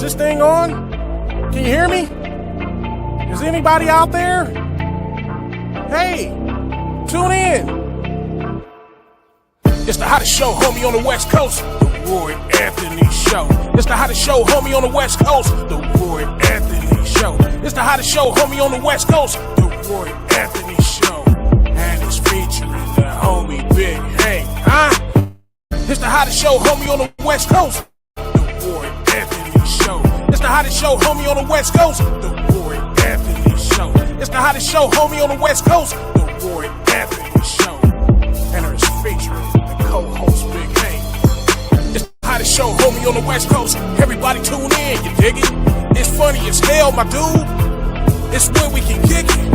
this thing on? Can you hear me? Is anybody out there? Hey, tune in. It's the hottest show, homie, on the West Coast. The Roy Anthony Show. It's the hottest show, homie, on the West Coast. The Roy Anthony Show. It's the hottest show, homie, on the West Coast. The Roy Anthony Show. And it's featuring the homie Big Hank, huh? It's the hottest show, homie, on the West Coast. The Roy Anthony Show. It's the hottest show, homie, on the West Coast. The Roy Anthony Show. It's the hottest show, homie, on the West Coast. The Roy Anthony Show. And it's featuring the co-host Big Hank. It's the hottest show, homie, on the West Coast. Everybody tune in, you dig it? It's funny as hell, my dude. It's where we can kick it.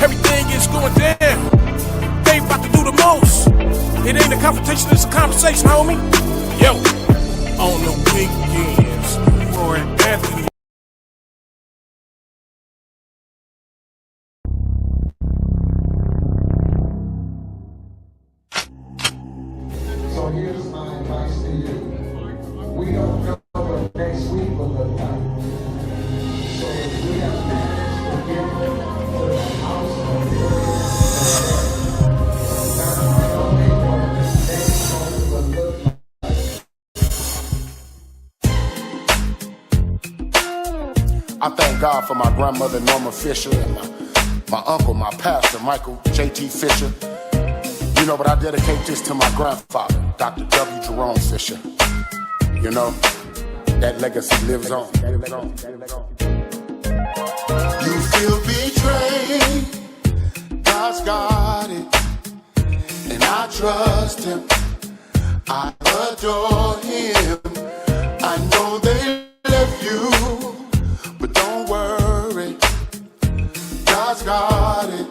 Everything is going down. They about to do the most. It ain't a confrontation, it's a conversation, homie. Yo, on the weekends, Roy Anthony. So here's my advice to you. We don't know what next week will look like. So if we have managed to get to the house of prayer, not only what the next one will look like. I thank God for my grandmother Norma Fisher and my uncle, my pastor, Michael J.T. Fisher. You know, but I dedicate this to my grandfather, Dr. W. Jerome Fisher. You know, that legacy lives on. You feel betrayed, God's got it, and I trust him, I adore him. I know they left you, but don't worry, God's got it,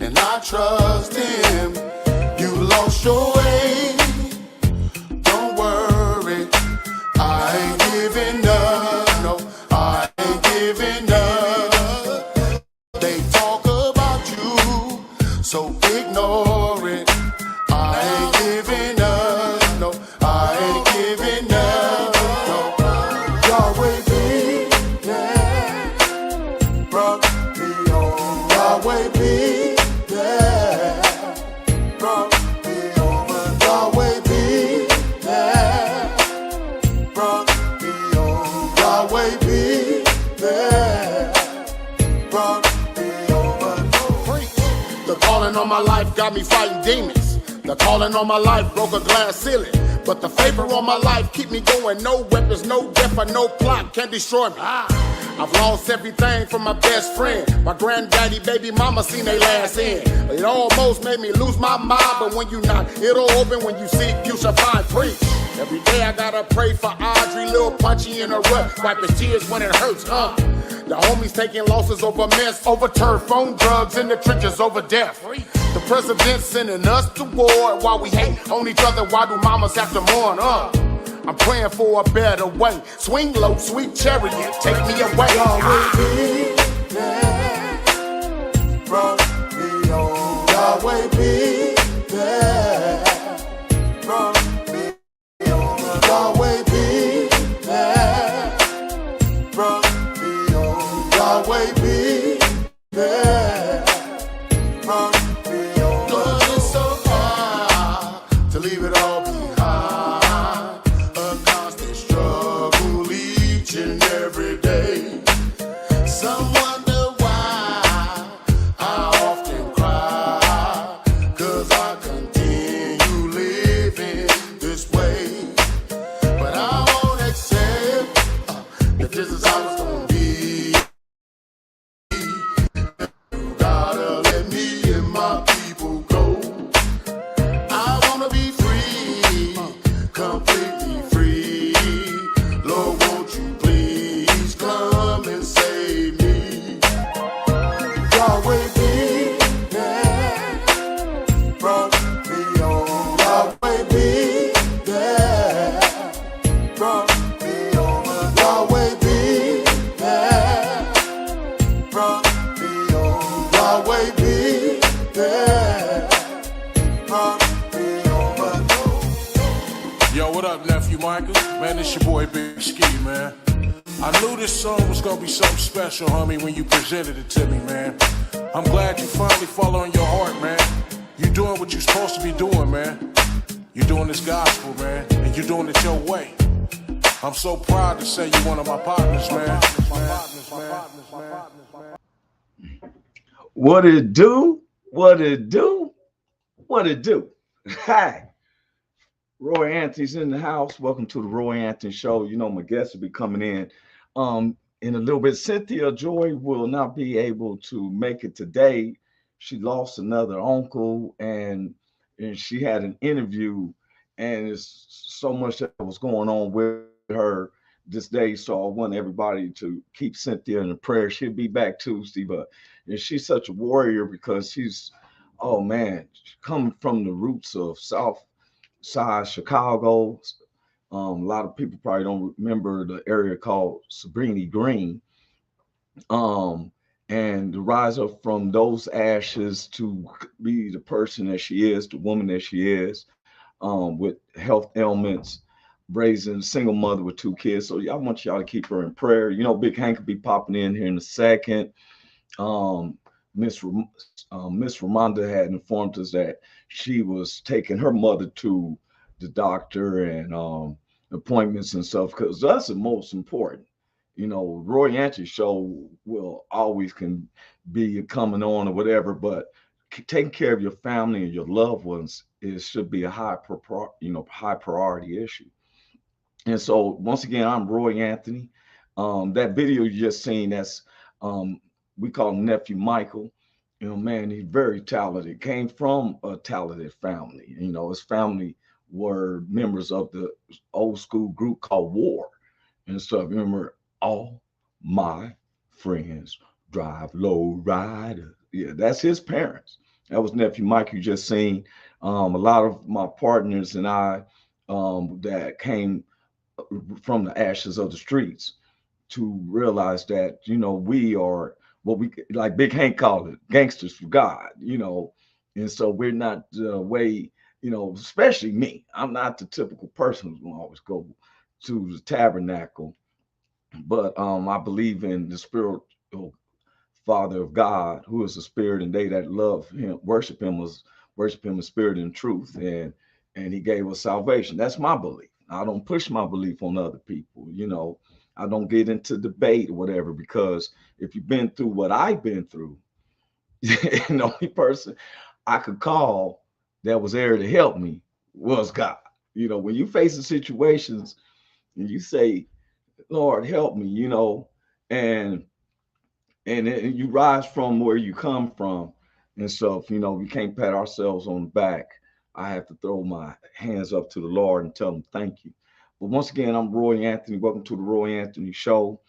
and I trust him. You lost your way, don't worry, I ain't giving up, no, I ain't giving up. They talk about you, so ignore it. I ain't giving up, no, I ain't giving up, no. Yahweh be there, brought me on. Yahweh be there, brought me over. Yahweh be there, brought me on. Yahweh be there, brought me over. The calling on my life got me fighting demons. The calling on my life broke a glass ceiling. But the favor on my life keep me going. No weapons, no death, or no plot can destroy me. I've lost everything from my best friend. My granddaddy, baby mama seen they last end. It almost made me lose my mind, but when you knock, it'll open. When you seek, you shall find. Preach. Every day I gotta pray for Audrey, little punchy in a rut. Wipe his tears when it hurts, The homies taking losses over mess, over turf, on drugs, in the trenches over death. The president sending us to war while we hate on each other. Why do mamas have to mourn? I'm praying for a better way. Swing low, sweet chariot, take me away. Yahweh be there, brought me on. Yahweh be there, brought me on. Yahweh be there, brought me on. Yahweh be there, brought me on. Lord, it's so hard to leave it all behind. A constant struggle each and every day. Some wonder why I often cry, 'cause I continue living this way. But I won't accept that this is how it's gonna be. You gotta let me and my people go. I wanna be free, completely free. Lord, won't you please come and save me? Yahweh be there, brought me on. Yahweh be there, brought me over. Yahweh be there, brought me on. Yahweh be there, brought me over. Yo, what up, nephew Michael? Man, it's your boy Big Ski, man. I knew this song was gonna be something special, homie, when you presented it to me, man. I'm glad you finally following your heart, man. You doing what you're supposed to be doing, man. You're doing this gospel, man, and you're doing it your way. I'm so proud to say you're one of my partners, man. What it do? What it do? What it do? Hi. Roy Anthony's in the house. Welcome to the Roy Anthony Show. You know, my guests will be coming in a little bit. Cynthia Joi will not be able to make it today. She lost another uncle, and she had an interview, and it's so much that was going on with her this day. So I want everybody to keep Cynthia in the prayer. She'll be back Tuesday, but she's such a warrior because she's, oh man, coming from the roots of South Side Chicago. A lot of people probably don't remember the area called Sabrina Green. And to rise up from those ashes to be the person that she is, the woman that she is, with health ailments, raising a single mother with 2 kids. So I want y'all to keep her in prayer. You know, Big Hank will be popping in here in a second. Miss Ramonda had informed us that she was taking her mother to the doctor and appointments and stuff, because that's the most important. You know, Roy Anthony Show will always can be coming on or whatever, but taking care of your family and your loved ones should be a high priority issue. And so once again, I'm Roy Anthony. That video you just seen, that's we call him Nephew Michael. You know, man, he's very talented. Came from a talented family. You know, his family were members of the old school group called War and stuff. Remember, all my friends drive low rider. Yeah, that's his parents. That was Nephew Mike you just seen. A lot of my partners and I that came from the ashes of the streets to realize that, you know, we are what we, like Big Hank called it, gangsters for God, you know. And so we're not the way, you know, especially me. I'm not the typical person who's gonna always go to the tabernacle, but I believe in the spiritual Father of God, who is the Spirit, and they that love Him, worship Him in spirit and truth, and He gave us salvation. That's my belief. I don't push my belief on other people. You know, I don't get into debate or whatever, because if you've been through what I've been through, the only person I could call that was there to help me was God. You know, when you face the situations and you say, Lord, help me, you know, and you rise from where you come from and stuff. You know, we can't pat ourselves on the back. I have to throw my hands up to the Lord and tell him thank you. But once again, I'm Roy Anthony. Welcome to the Roy Anthony Show,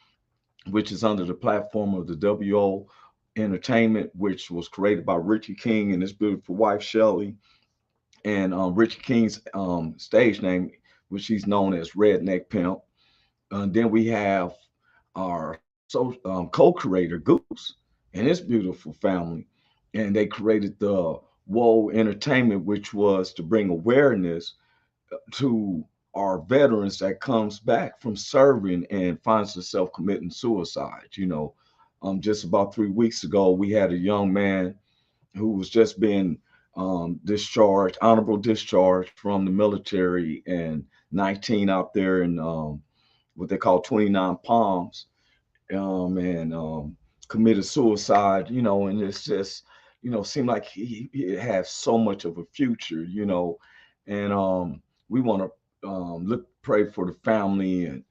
which is under the platform of the WO Entertainment, which was created by Richie King and his beautiful wife, Shelly. And Richie King's stage name, which he's known as Redneck Pimp. Then we have our co-creator Goose and his beautiful family, and they created the Woe Entertainment, which was to bring awareness to our veterans that comes back from serving and finds himself committing suicide. You know, just about 3 weeks ago, we had a young man who was just being discharged, honorable discharge from the military, and 19 out there in what they call 29 Palms, and committed suicide, you know, and it's just, you know, seemed like he has so much of a future, you know, and we want to pray for the family and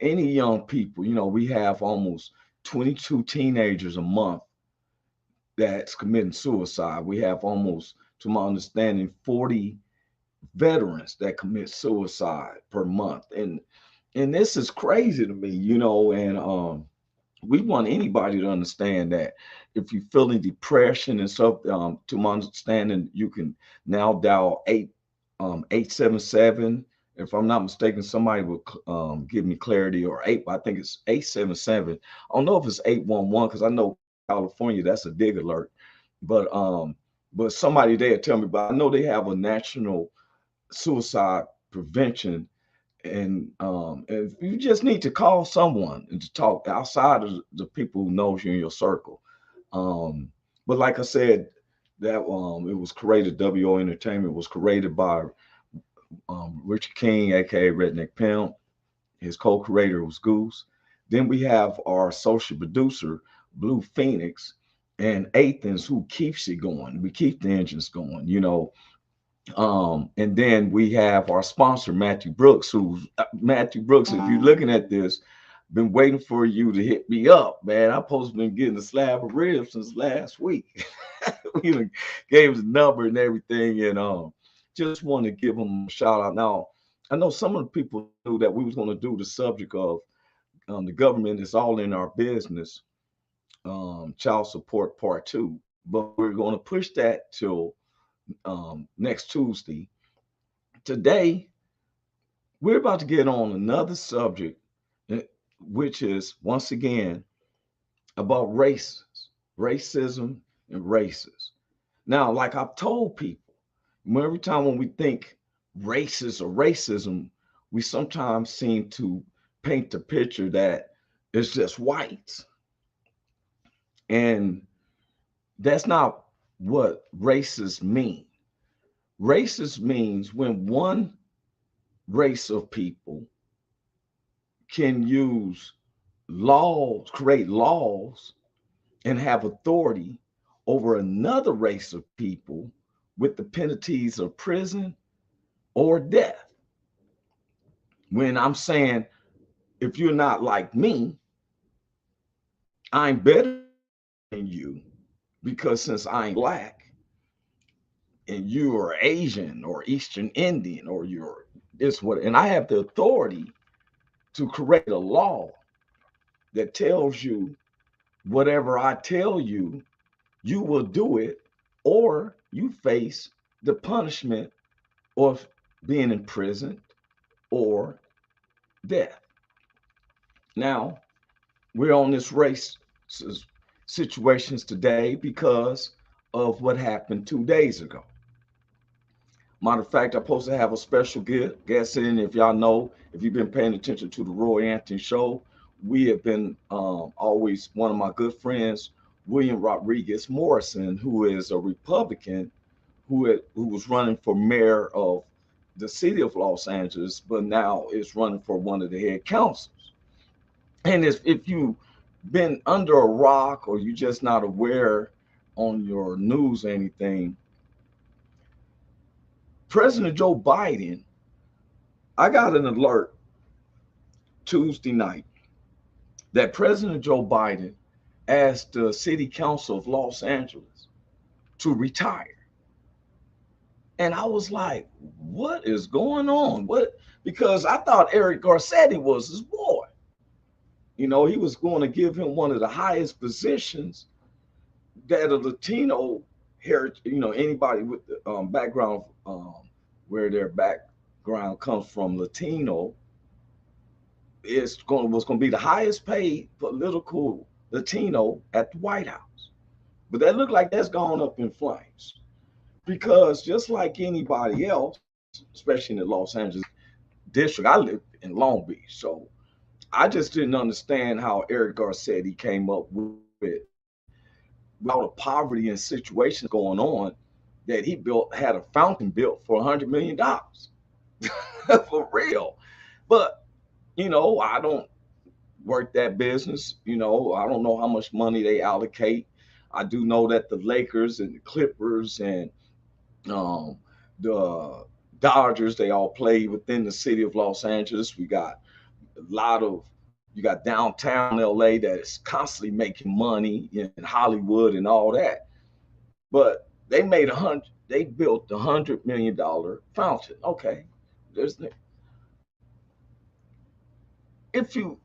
any young people. You know, we have almost 22 teenagers a month that's committing suicide. We have almost, to my understanding, 40 veterans that commit suicide per month, and this is crazy to me, you know. And we want anybody to understand that if you're feeling depression and stuff, to my understanding, you can now dial 877. If I'm not mistaken, somebody will give me clarity, or I think it's 877. I don't know if it's 811, because I know California, that's a dig alert. But somebody there tell me, but I know they have a national suicide prevention. And you just need to call someone and to talk outside of the people who knows you in your circle. Um, but like I said, that it was created. WO Entertainment was created by Richard King, aka Redneck Pimp. His co-creator was Goose. Then we have our social producer, Blue Phoenix, and Athens, who keeps it going. We keep the engines going, you know. And then we have our sponsor, Matthew Brooks, who's Matthew Brooks. If you're looking at this, been waiting for you to hit me up, man. I'm supposed to been getting a slab of ribs since last week. We done gave his number and everything, and just want to give him a shout out. Now, I know some of the people knew that we was going to do the subject of the government is all in our business, child support part 2, but we're going to push that till next Tuesday. Today, we're about to get on another subject, which is once again about racism, and races. Now, like I've told people, every time when we think racist or racism, we sometimes seem to paint the picture that it's just whites. And that's not what racist mean. Racist means when one race of people can use laws, create laws, and have authority over another race of people with the penalties of prison or death. When I'm saying, if you're not like me, I'm better than you because since I'm black and you are Asian or Eastern Indian or you're this what, and I have the authority to create a law that tells you whatever I tell you, you will do it, or you face the punishment of being imprisoned or death. Now, we're on this race situations today because of what happened 2 days ago. Matter of fact, I'm supposed to have a special guest in. If y'all know, if you've been paying attention to the Roy Anthony show, we have been always one of my good friends, William Rodriquez Morrison, who is a Republican who was running for mayor of the city of Los Angeles, but now is running for one of the head councils. And if you've been under a rock or you're just not aware on your news or anything, President Joe Biden, I got an alert Tuesday night that President Joe Biden asked the city council of Los Angeles to retire. And I was like, what is going on? What? Because I thought Eric Garcetti was his boy. You know, he was going to give him one of the highest positions that a Latino heritage, you know, anybody with the background where their background comes from Latino was going to be the highest paid political Latino at the White House. But that looked like that's gone up in flames. Because just like anybody else, especially in the Los Angeles district, I live in Long Beach, so I just didn't understand how Eric Garcetti came up with all the poverty and situations going on that he had a fountain built for $100 million. For real. But, you know, I don't work that business. You know, I don't know how much money they allocate. I do know that the Lakers and the Clippers and the Dodgers, they all play within the city of Los Angeles. We got you got downtown LA that is constantly making money in Hollywood and all that. But they built $100 million fountain. Okay. If you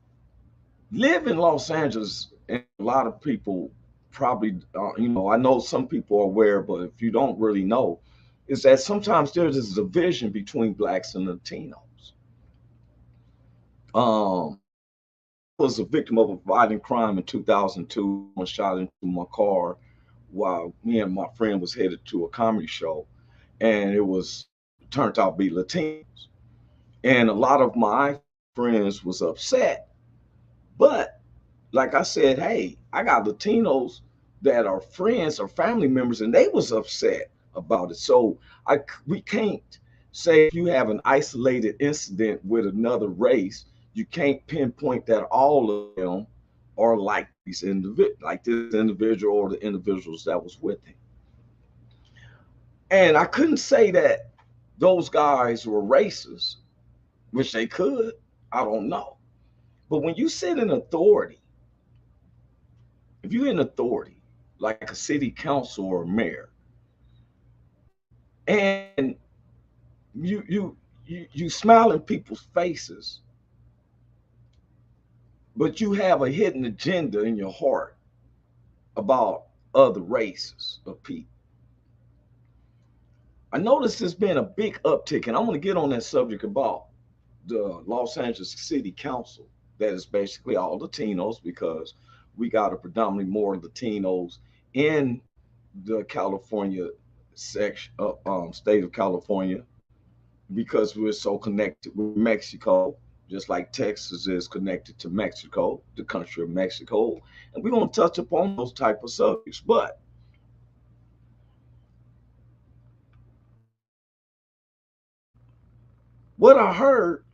live in Los Angeles, and a lot of people probably, you know, I know some people are aware, but if you don't really know, is that sometimes there's this division between blacks and Latinos. I was a victim of a violent crime in 2002. I was shot into my car while me and my friend was headed to a comedy show, and it turned out to be Latinos. And a lot of my friends was upset. But like I said, hey, I got Latinos that are friends or family members, and they was upset about it. So we can't say if you have an isolated incident with another race, you can't pinpoint that all of them are like like this individual or the individuals that was with him. And I couldn't say that those guys were racist, which they could. I don't know. But when you sit in authority, if you're in authority, like a city council or mayor, and you smile in people's faces, but you have a hidden agenda in your heart about other races of people. I noticed there's been a big uptick, and I'm going to get on that subject about the Los Angeles City Council that is basically all Latinos because we got a predominantly more Latinos in the California section, state of California, because we're so connected with Mexico, just like Texas is connected to Mexico, the country of Mexico. And we're going to touch upon those type of subjects. But what I heard,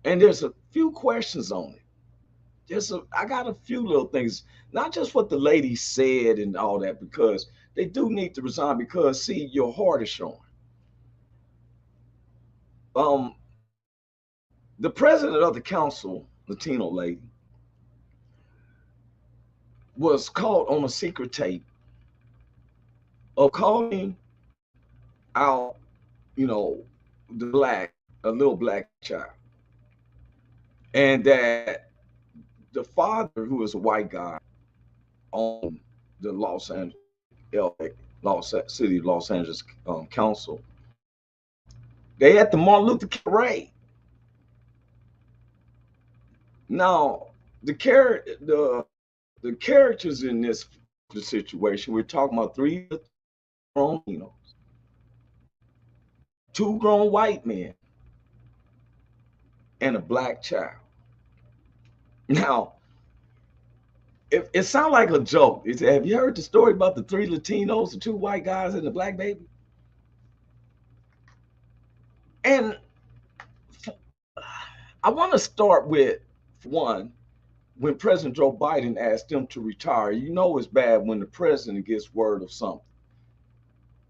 and there's a few questions on it. I got a few little things, not just what the lady said and all that, because they do need to resign because see, your heart is showing. Um, the president of the council, Latino lady, was caught on a secret tape of calling out, you know, a little black child, and that the father, who is a white guy, on the Los City Los Angeles Council, they had the Martin Luther King parade. Now, the characters in this the situation, we're talking about three grown, two grown white men and a black child. Now, it sounds like a joke. Have you heard the story about the three Latinos, the two white guys, and the black baby? And I want to start with one, when President Joe Biden asked him to retire. You know it's bad when the president gets word of something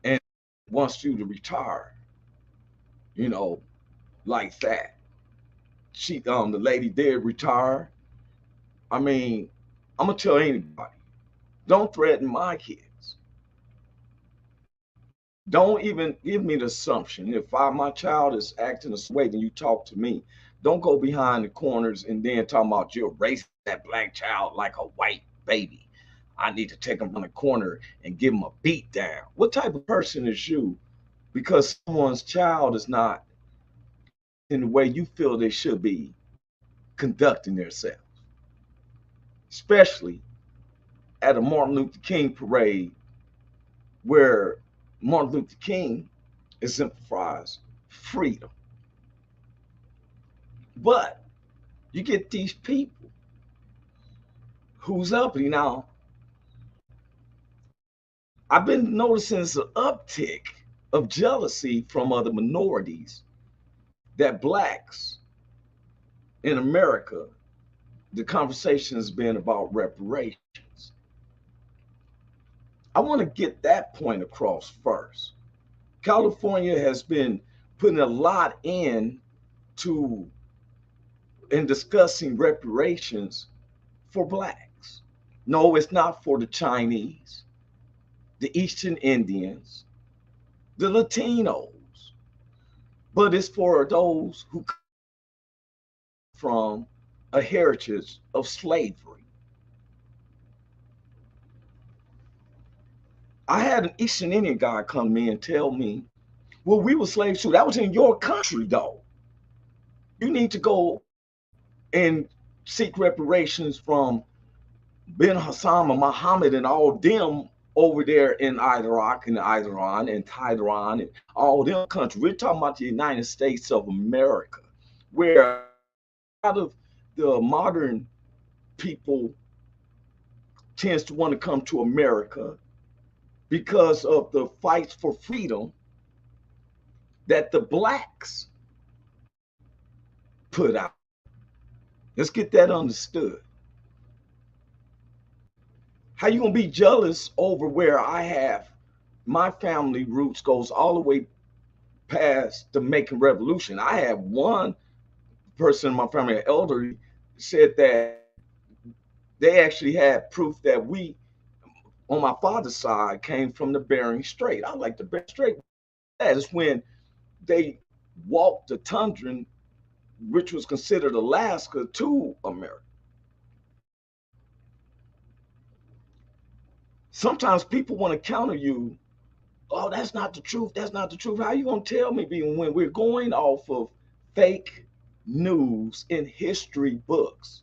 and wants you to retire, you know, like that. The lady did retire. I mean, I'm gonna tell anybody, don't threaten my kids. Don't even give me the assumption. If my child is acting this way, then you talk to me. Don't go behind the corners and then talk about you're raising that black child like a white baby. I need to take him on the corner and give him a beat down. What type of person is you? Because someone's child is not in the way you feel they should be conducting themselves, especially at a Martin Luther King parade where Martin Luther King exemplifies freedom. But you get these people who's uppity. Now, I've been noticing an uptick of jealousy from other minorities that blacks in America, the conversation has been about reparations. I want to get that point across first. California has been putting a lot in discussing reparations for blacks. No, it's not for the Chinese, the Eastern Indians, the Latinos, but it's for those who come from a heritage of slavery. I had an Eastern Indian guy come to me and tell me, well, we were slaves too. That was in your country, though. You need to go and seek reparations from Ben Hassan and Muhammad and all them over there in Iraq and Iran and Tehran and all them countries. We're talking about the United States of America, where a lot of the modern people tends to want to come to America because of the fights for freedom that the blacks put out. Let's get that understood. How you gonna be jealous over where I have my family roots goes all the way past the Macon Revolution? I have one person in my family, an elder, said that they actually had proof that we, on my father's side, came from the Bering Strait. I like the Bering Strait. That is when they walked the tundra, which was considered Alaska, to America. Sometimes people want to counter you. Oh, that's not the truth. That's not the truth. How you gonna tell me when we're going off of fake news in history books?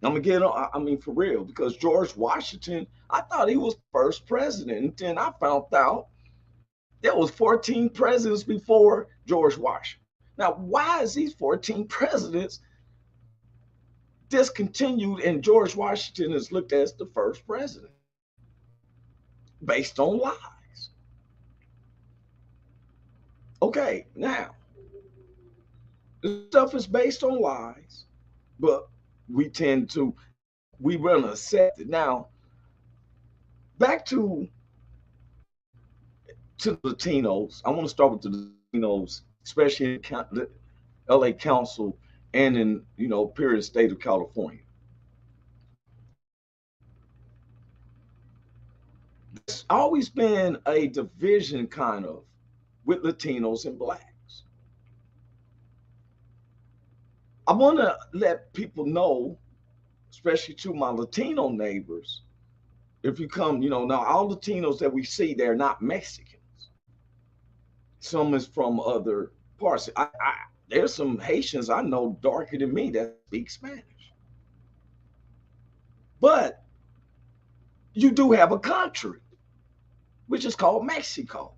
I'm gonna get on. I mean, for real, because George Washington, I thought he was first president, and then I found out there was 14 presidents before George Washington. Now, why is these 14 presidents discontinued and George Washington is looked at as the first president based on lies? Okay, now this stuff is based on lies, but we tend to we run accept it. Now, back to the Latinos. I want to start with the Latinos, especially in the LA Council and in period state of California. There's always been a division kind of with Latinos and blacks. I want to let people know, especially to my Latino neighbors, if you come, now all Latinos that we see, they're not Mexicans. Some is from other parts. There's some Haitians I know darker than me that speak Spanish. But you do have a country, which is called Mexico.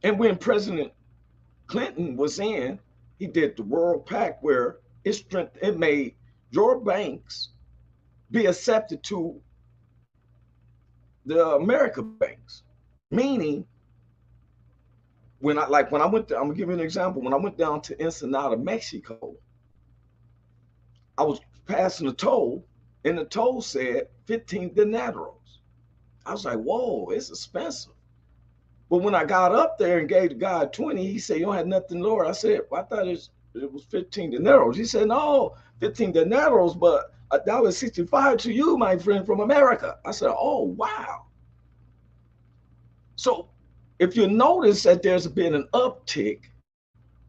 And when President Clinton was in, he did the World Pact where it made your banks be accepted to the American banks. Meaning, when I went to, I'm gonna give you an example. When I went down to Ensenada, Mexico, I was passing a toll, and the toll said 15 dineros. I was like, whoa, it's expensive. But when I got up there and gave the guy 20, he said, you don't have nothing lower. I said, well, I thought it was 15 dineros. He said, no, 15 dineros, but $1.65 to you, my friend, from America. I said, oh, wow. So if you notice that there's been an uptick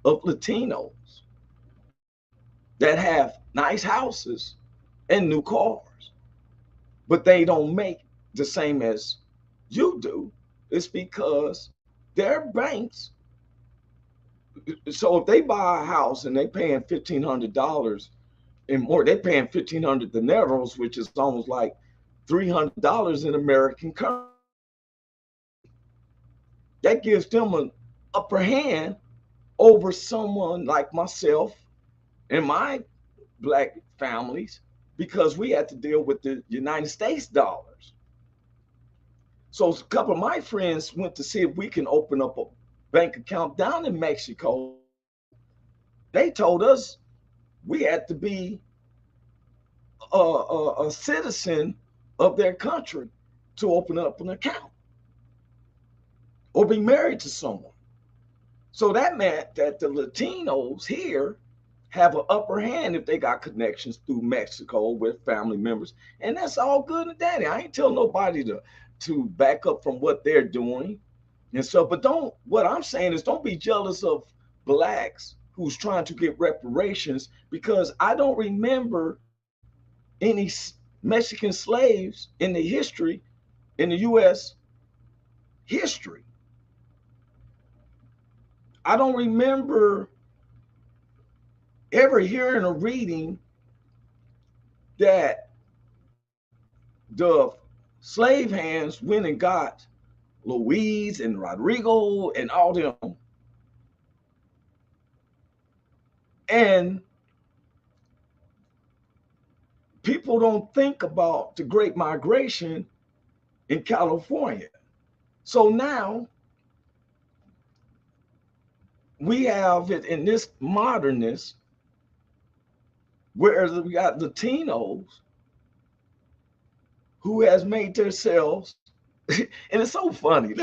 of Latinos that have nice houses and new cars, but they don't make the same as you do, it's because their banks. So if they buy a house and they paying $1,500 and more, they paying 1,500 dineros, which is almost like $300 in American currency. That gives them an upper hand over someone like myself and my black families, because we had to deal with the United States dollars. So a couple of my friends went to see if we can open up a bank account down in Mexico. They told us we had to be a citizen of their country to open up an account or be married to someone. So that meant that the Latinos here have an upper hand if they got connections through Mexico with family members. And that's all good and dandy. I ain't telling nobody to back up from what they're doing. And so, but what I'm saying is don't be jealous of blacks who's trying to get reparations, because I don't remember any Mexican slaves in the history, in the U.S. history. I don't remember ever hearing or reading that the slave hands went and got Louise and Rodrigo and all them. And people don't think about the Great Migration in California. So now we have it in this modernness where we got Latinos who has made themselves, and it's so funny,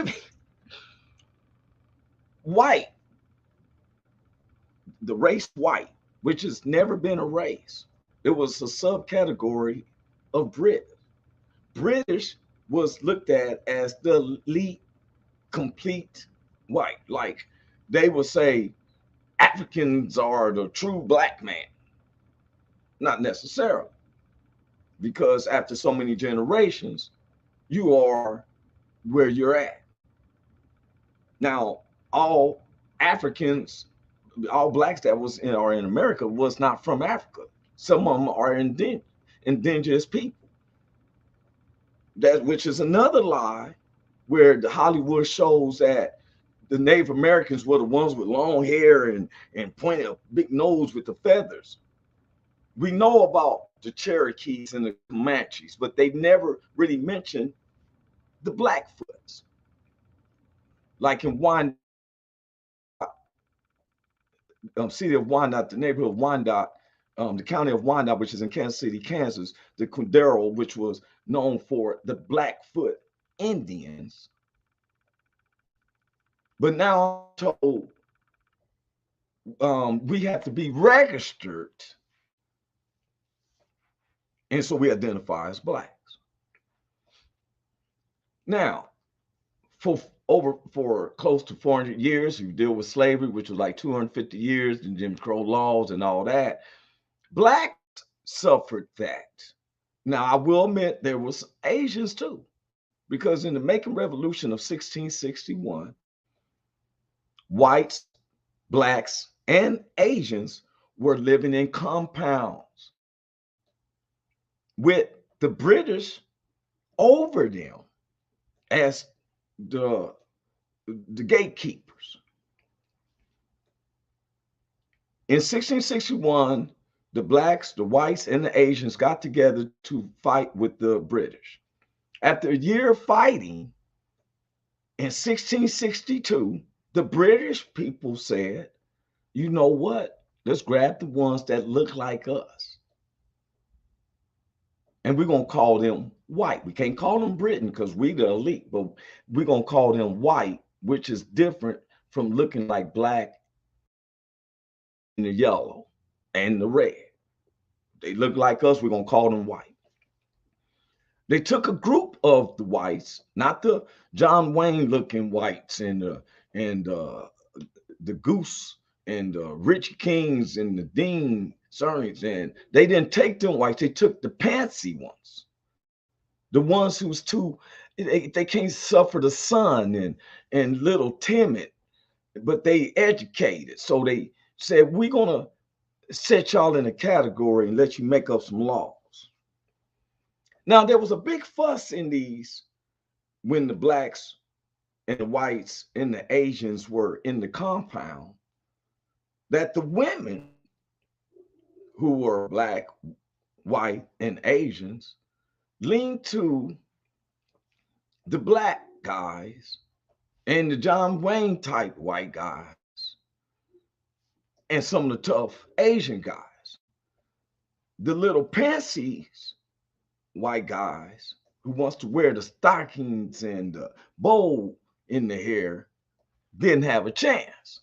white, the race white, which has never been a race. It was a subcategory of Brit. British was looked at as the elite, complete white. Like they would say, Africans are the true black man. Not necessarily, because after so many generations, you are where you're at. Now, all Africans, all blacks that was in or in America was not from Africa. Some of them are indigenous people. That which is another lie, where the Hollywood shows that the Native Americans were the ones with long hair and pointed a big nose with the feathers. We know about the Cherokees and the Comanches, but they've never really mentioned the Blackfoots. Like in Wyandotte, city of Wyandotte, the neighborhood of Wyandotte, the county of Wyandotte, which is in Kansas City, Kansas, the Cordero, which was known for the Blackfoot Indians. But now I'm told we have to be registered, and so we identify as blacks. Now, for close to 400 years, you deal with slavery, which was like 250 years, and Jim Crow laws and all that. Blacks suffered that. Now, I will admit there was Asians too, because in the Macon Revolution of 1661, whites, blacks, and Asians were living in compounds with the British over them as the gatekeepers. In 1661, the blacks, the whites, and the Asians got together to fight with the British. After a year of fighting, in 1662, the British people said, you know what? Let's grab the ones that look like us. And we're going to call them white. We can't call them Britain because we the elite, but we're going to call them white, which is different from looking like black and the yellow and the red. They look like us, we're going to call them white. They took a group of the whites, not the John Wayne looking whites and the Goose and the Richie Kings and the Dean Surnings, and they didn't take them whites. They took the pantsy ones, the ones who's too, they can't suffer the sun and little timid, but they educated. So they said, we're gonna set y'all in a category and let you make up some laws. Now there was a big fuss in these when the blacks and the whites and the Asians were in the compound, that the women who were black, white, and Asians leaned to the black guys and the John Wayne type white guys and some of the tough Asian guys. The little pansies white guys who wants to wear the stockings and the bow in the hair didn't have a chance.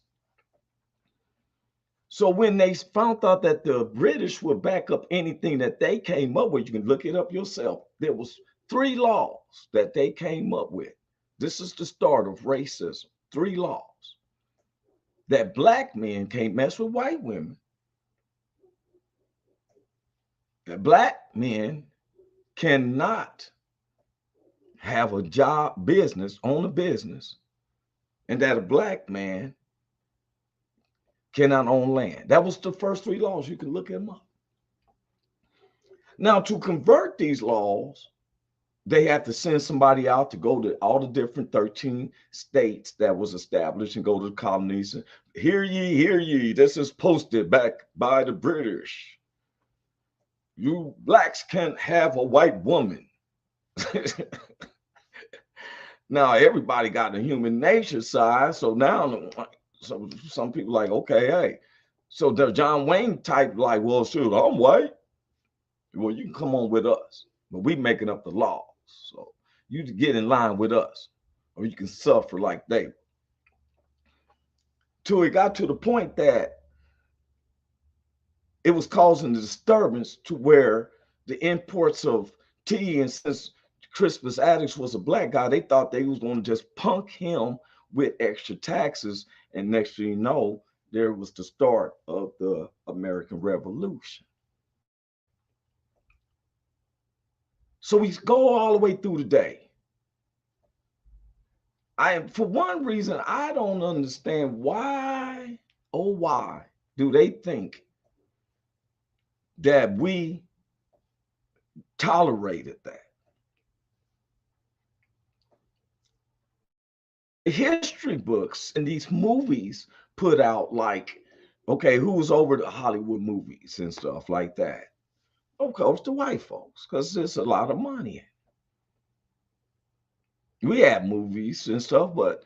So when they found out that the British would back up anything that they came up with, you can look it up yourself. There was 3 laws that they came up with. This is the start of racism. 3 laws. That black men can't mess with white women. That black men cannot have a job, business, own a business, and that a black man cannot own land. That was the first 3 laws. You can look them up. Now, to convert these laws, they had to send somebody out to go to all the different 13 states that was established and go to the colonies. And hear ye, this is posted back by the British. You blacks can't have a white woman. Now everybody got the human nature side. So now some people like, okay, hey. So the John Wayne type like, well, shoot, I'm white. Well, you can come on with us, but we making up the laws. So you get in line with us, or you can suffer like they. Till it got to the point that it was causing the disturbance to where the imports of tea, and since Crispus Attucks was a black guy, they thought they was going to just punk him with extra taxes. And next thing you know, there was the start of the American Revolution. So we go all the way through the day. For one reason, I don't understand why, oh, why do they think that we tolerated that? History books and these movies put out like, okay, who's over the Hollywood movies and stuff like that? Of course, the white folks, because there's a lot of money. We have movies and stuff, but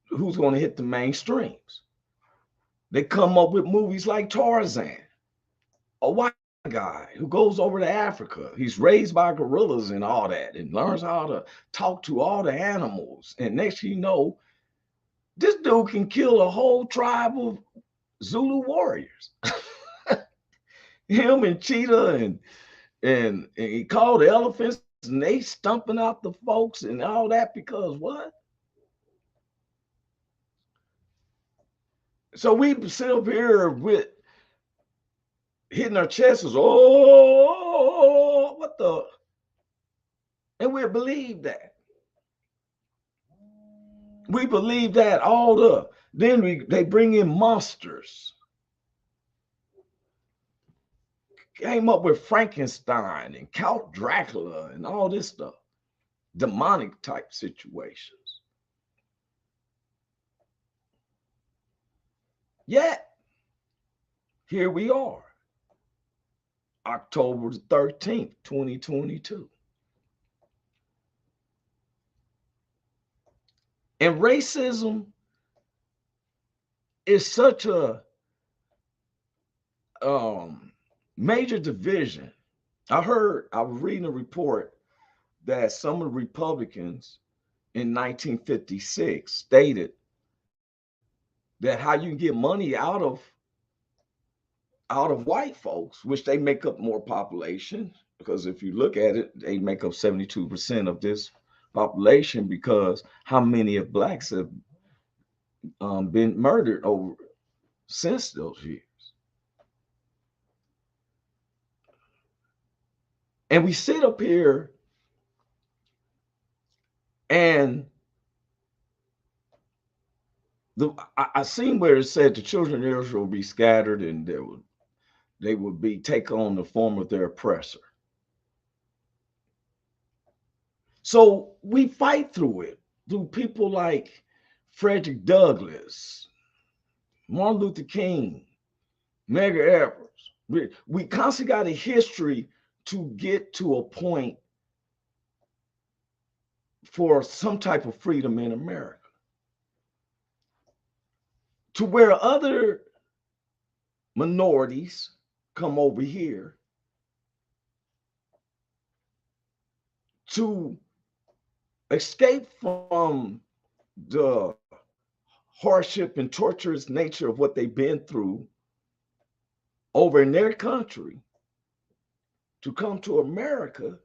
who's going to hit the mainstreams? They come up with movies like Tarzan, a white guy who goes over to Africa. He's raised by gorillas and all that and learns how to talk to all the animals. And next thing you know, this dude can kill a whole tribe of Zulu warriors. Him and Cheetah and he called the elephants and they stumping out the folks and all that because what? So we sit up here with hitting our chests, oh, what the? And we believe that. We believe that then they bring in monsters. Came up with Frankenstein and Count Dracula and all this stuff. Demonic type situations. Yet, here we are. October the 13th, 2022. And racism is such a major division. I was reading a report that some of the Republicans in 1956 stated that how you can get money out of white folks, which they make up more population, because if you look at it, they make up 72% of this population, because how many of blacks have been murdered over since those years. And we sit up here and I seen where it said the children of Israel will be scattered and they would be take on the form of their oppressor. So we fight through it, through people like Frederick Douglass, Martin Luther King, Medgar Evers. We constantly got a history to get to a point for some type of freedom in America, to where other minorities come over here to escape from the hardship and torturous nature of what they've been through over in their country, to come to America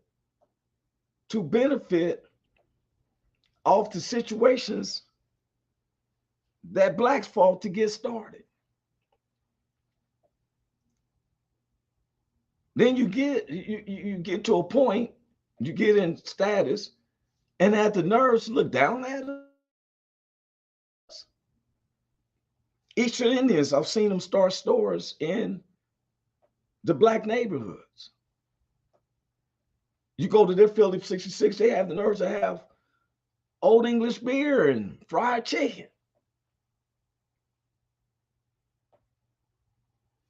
to benefit off the situations that blacks fought to get started. Then you get to a point, you get in status, and have the nerves to look down at us. Eastern Indians, I've seen them start stores in the black neighborhoods. You go to their Philly 66, they have the nerves to have Old English beer and fried chicken.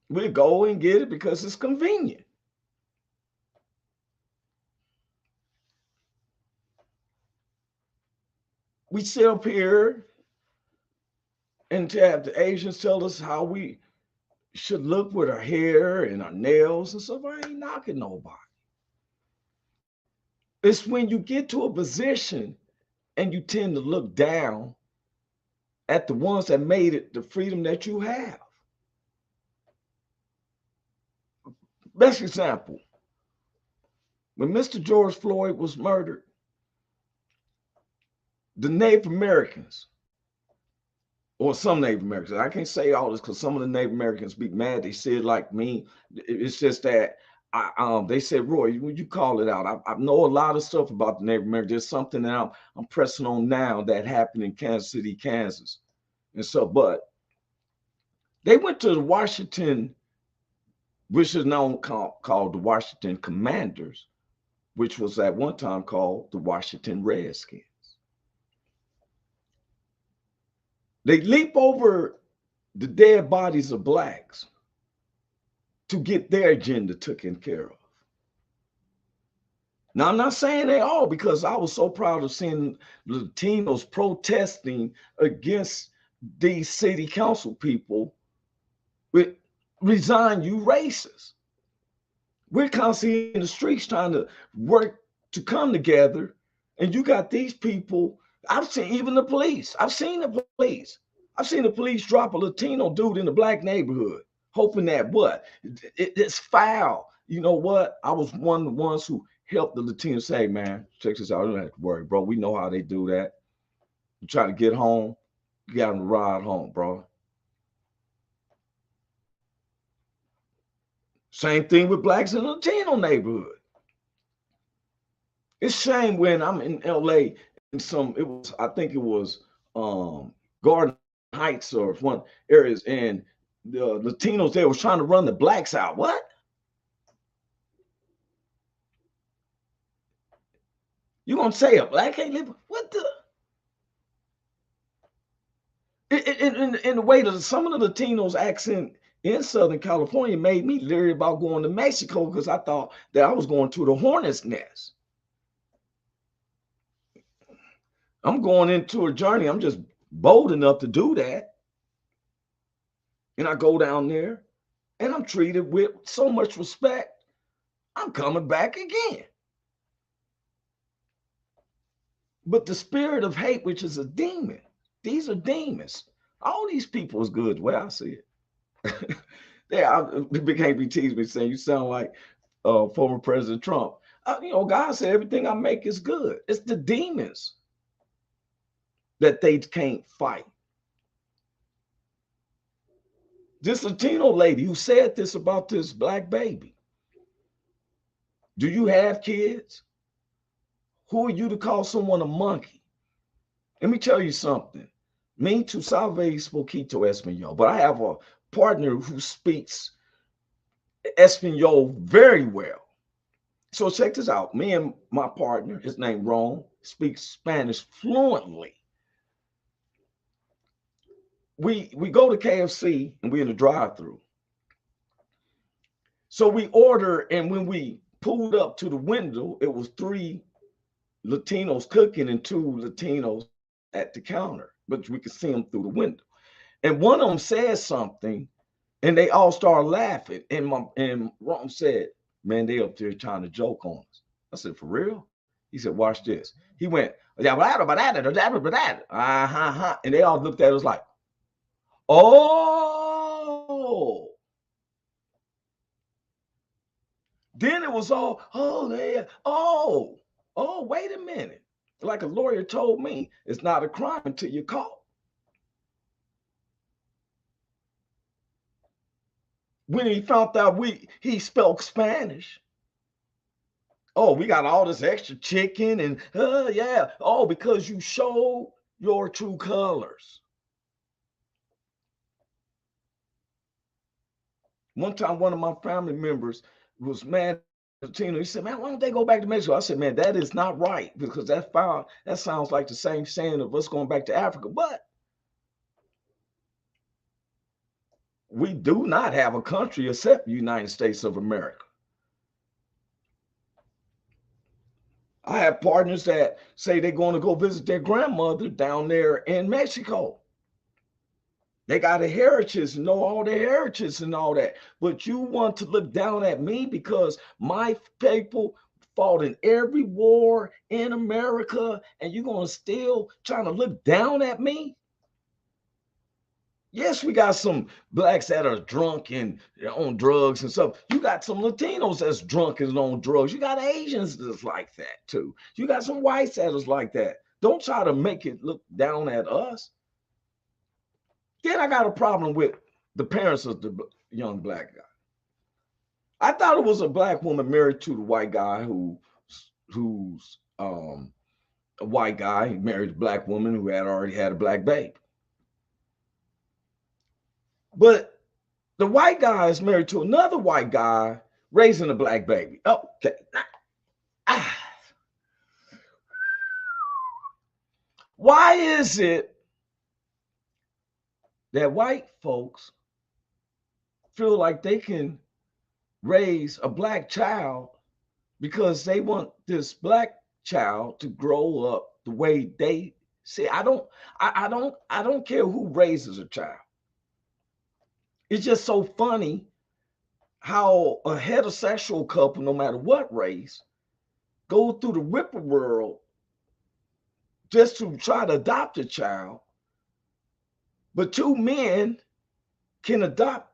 We go and get it because it's convenient. We sit up here and to have the Asians tell us how we should look with our hair and our nails and stuff. I ain't knocking nobody. It's when you get to a position and you tend to look down at the ones that made it the freedom that you have. Best example, when Mr. George Floyd was murdered, the Native Americans, or some Native Americans, I can't say all this because some of the Native Americans be mad. They said like me. It's just that they said, Roy, when you call it out, I know a lot of stuff about the Native Americans. There's something that I'm pressing on now that happened in Kansas City, Kansas. And so, but they went to the Washington, which is now called the Washington Commanders, which was at one time called the Washington Redskins. They leap over the dead bodies of blacks to get their agenda taken care of. Now, I'm not saying they all, because I was so proud of seeing Latinos protesting against these city council people with Resign, you racist. We're constantly in the streets trying to work to come together, and you got these people. I've seen even the police. I've seen the police drop a Latino dude in the black neighborhood, hoping that what? It's foul. You know what? I was one of the ones who helped the Latinos say, man, check this out. You don't have to worry, bro. We know how they do that. You try to get home, you got them to ride home, bro. Same thing with blacks in the Latino neighborhood. It's shame when I'm in LA and I think it was Garden Heights or one areas, and the Latinos there was trying to run the blacks out. What? You gonna say a black can't live? What the? In the way that some of the Latinos accent in Southern California made me leery about going to Mexico, because I thought that I was going to the hornet's nest. I'm going into a journey. I'm just bold enough to do that. And I go down there and I'm treated with so much respect. I'm coming back again. But the spirit of hate, which is a demon, these are demons. All these people is good, the way I see it. They can't be teased me saying you sound like former President Trump. God said everything I make is good. It's the demons that they can't fight. This Latino lady who said this about this black baby. Do you have kids? Who are you to call someone a monkey? Let me tell you something. Me tu sabes poquito español, but I have a partner who speaks Espanol very well. So check this out. Me and my partner, his name Ron, speaks Spanish fluently. We go to KFC and we're in the drive-thru. So we order, and when we pulled up to the window, it was 3 Latinos cooking and 2 Latinos at the counter, but we could see them through the window. And one of them said something, and they all started laughing. And Ron said, man, they up there trying to joke on us. I said, for real? He said, watch this. He went, and they all looked at us like, oh. Then it was all, wait a minute. Like a lawyer told me, it's not a crime until you're caught. When he found out he spoke Spanish. Oh, we got all this extra chicken and yeah. Oh, because you showed your true colors. One time, one of my family members was mad Latino. He said, man, why don't they go back to Mexico? I said, man, that is not right, because that sounds like the same saying of us going back to Africa. But we do not have a country except the United States of America. I have partners that say they're going to go visit their grandmother down there in Mexico. They got a heritage, know all their heritage and all that. But you want to look down at me because my people fought in every war in America, and you're going to still trying to look down at me? Yes, we got some blacks that are drunk and on drugs and stuff. You got some Latinos that's drunk and on drugs. You got Asians that's like that too. You got some whites that is like that. Don't try to make it look down at us. Then I got a problem with the parents of the young black guy. I thought it was a black woman married to the white guy who's a white guy. He married a black woman who had already had a black baby. But the white guy is married to another white guy raising a black baby. Okay. Why is it that white folks feel like they can raise a black child because they want this black child to grow up the way they see? I don't care who raises a child. It's just so funny how a heterosexual couple, no matter what race, go through the rigmarole just to try to adopt a child. But two men can adopt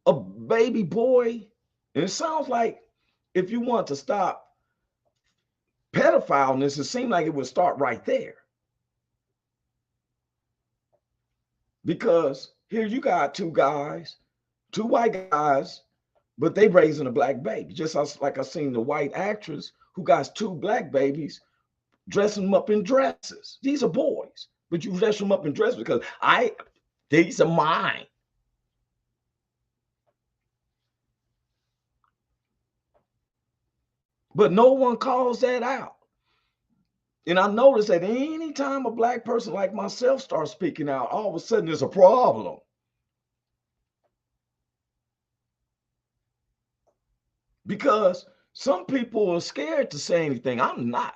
a baby boy. And it sounds like if you want to stop pedophileness, it seemed like it would start right there. Because here you got two white guys, but they raising a black baby. Just like I seen the white actress who got two black babies, dressing them up in dresses. These are boys, but you dress them up in dresses because these are mine. But no one calls that out. And I noticed that anytime a black person like myself starts speaking out, all of a sudden there's a problem. Because some people are scared to say anything. I'm not.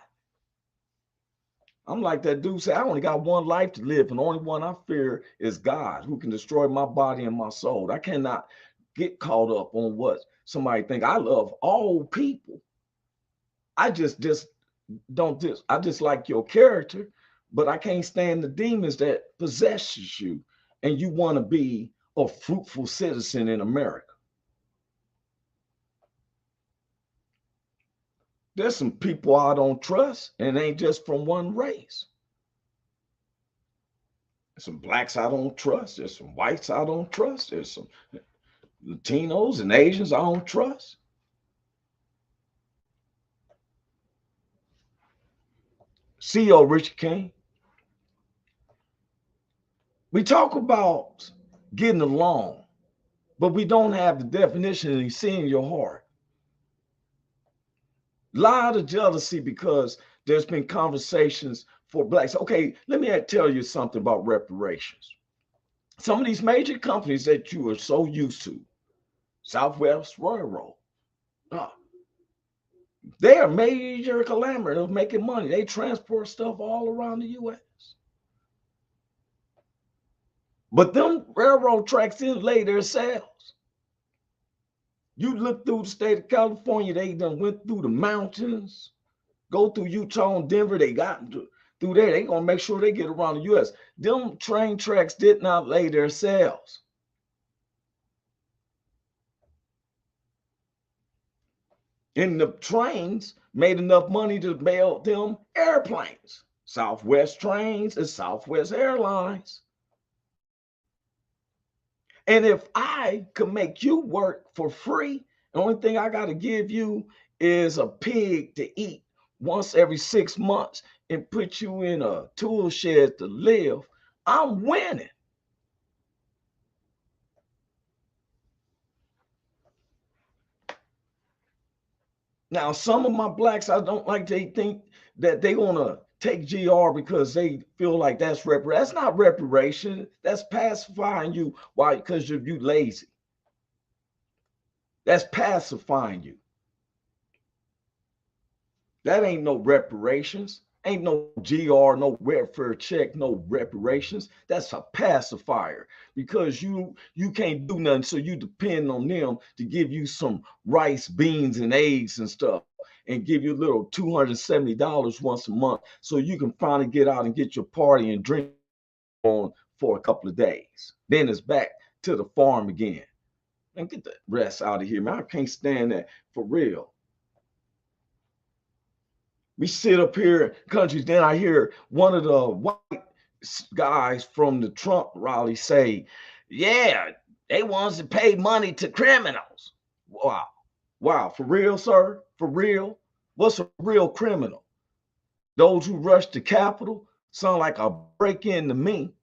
I'm like that dude said, I only got one life to live, and the only one I fear is God, who can destroy my body and my soul. I cannot get caught up on what somebody think. I love all people. I just I dislike your character, but I can't stand the demons that possesses you, and you want to be a fruitful citizen in America. There's some people I don't trust, and it ain't just from one race. There's some blacks I don't trust. There's some whites I don't trust. There's some Latinos and Asians I don't trust. CEO Richard King. We talk about getting along, but we don't have the definition of seeing your heart. A lot of jealousy because there's been conversations for blacks. Okay, let me tell you something about reparations. Some of these major companies that you are so used to, Southwest Railroad, they are major conglomerate of making money. They transport stuff all around the U.S. But them railroad tracks didn't lay their sails. You look through the state of California, they done went through the mountains, go through Utah and Denver, they got through there. They gonna make sure they get around the U.S. Them train tracks did not lay their sails. And the trains made enough money to build them airplanes. Southwest Trains and Southwest Airlines. And if I could make you work for free, the only thing I got to give you is a pig to eat once every 6 months and put you in a tool shed to live, I'm winning. Now, some of my blacks, I don't like, they think that they want to take GR because they feel like that's not reparation. That's pacifying you. Why? Because you lazy. That's pacifying you. That ain't no reparations. Ain't no GR, no welfare check, no reparations. That's a pacifier because you can't do nothing, so you depend on them to give you some rice, beans, and eggs and stuff, and give you a little $270 once a month, so you can finally get out and get your party and drink on for a couple of days. Then it's back to the farm again. And get the rest out of here, man. I can't stand that for real. We sit up here in countries, then I hear one of the white guys from the Trump rally say, yeah, they want to pay money to criminals. Wow. Wow. For real, sir? For real? What's a real criminal? Those who rush the Capitol sound like a break-in to me.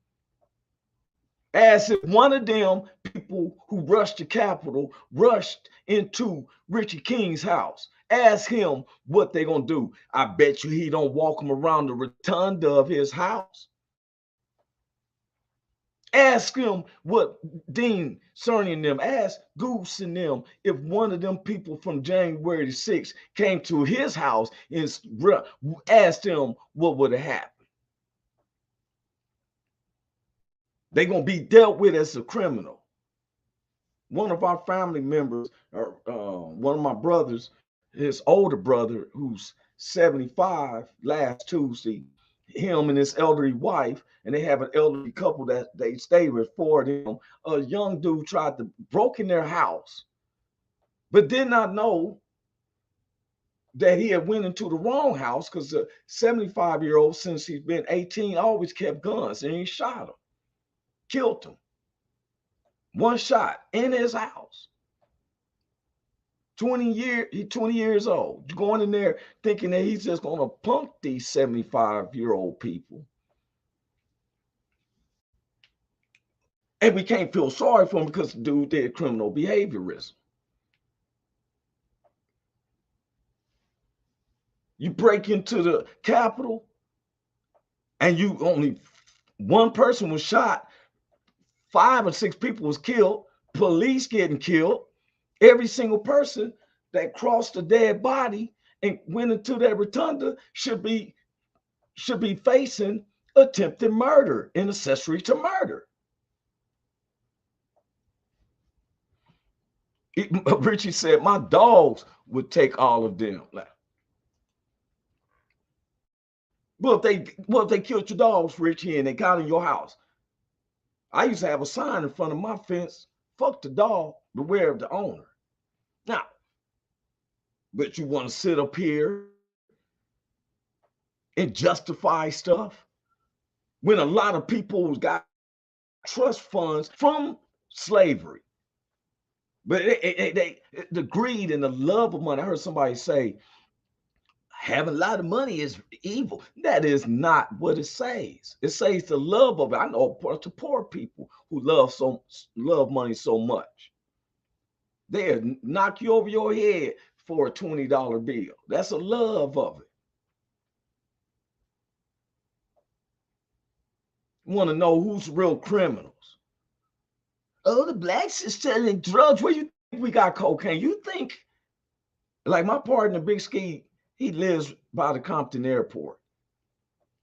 As if one of them people who rushed the Capitol rushed into Richie King's house. Ask him what they gonna do. I bet you he don't walk him around the rotunda of his house. Ask him what Dean Cerny and them, ask Goose and them, if one of them people from January the 6th came to his house and asked him what would have happened. They're going to be dealt with as a criminal. One of our family members, or one of my brothers, his older brother, who's 75, last Tuesday, him and his elderly wife, and they have an elderly couple that they stay with, four of them. A young dude tried to broke in their house, but did not know that he had went into the wrong house, because the 75-year-old, since he's been 18, always kept guns, and he shot him, killed him. One shot in his house. 20 years old, going in there thinking that he's just going to punk these 75-year-old people. And we can't feel sorry for him because the dude did criminal behaviorism. You break into the Capitol and you only one person was shot, 5 or 6 people was killed, police getting killed. Every single person that crossed a dead body and went into that rotunda should be facing attempted murder and accessory to murder. Richie said, my dogs would take all of them. Well, if they killed your dogs, Richie, and they got in your house, I used to have a sign in front of my fence, fuck the dog, beware of the owner. Now, but you want to sit up here and justify stuff when a lot of people got trust funds from slavery. But the greed and the love of money. I heard somebody say, having a lot of money is evil. That is not what it says. It says the love of it. I know a bunch of poor people who love money so much. They'll knock you over your head for a $20 bill. That's a love of it. You want to know who's real criminals? Oh, the blacks is selling drugs. Where you think we got cocaine? You think, like my partner, Big Ski, he lives by the Compton Airport.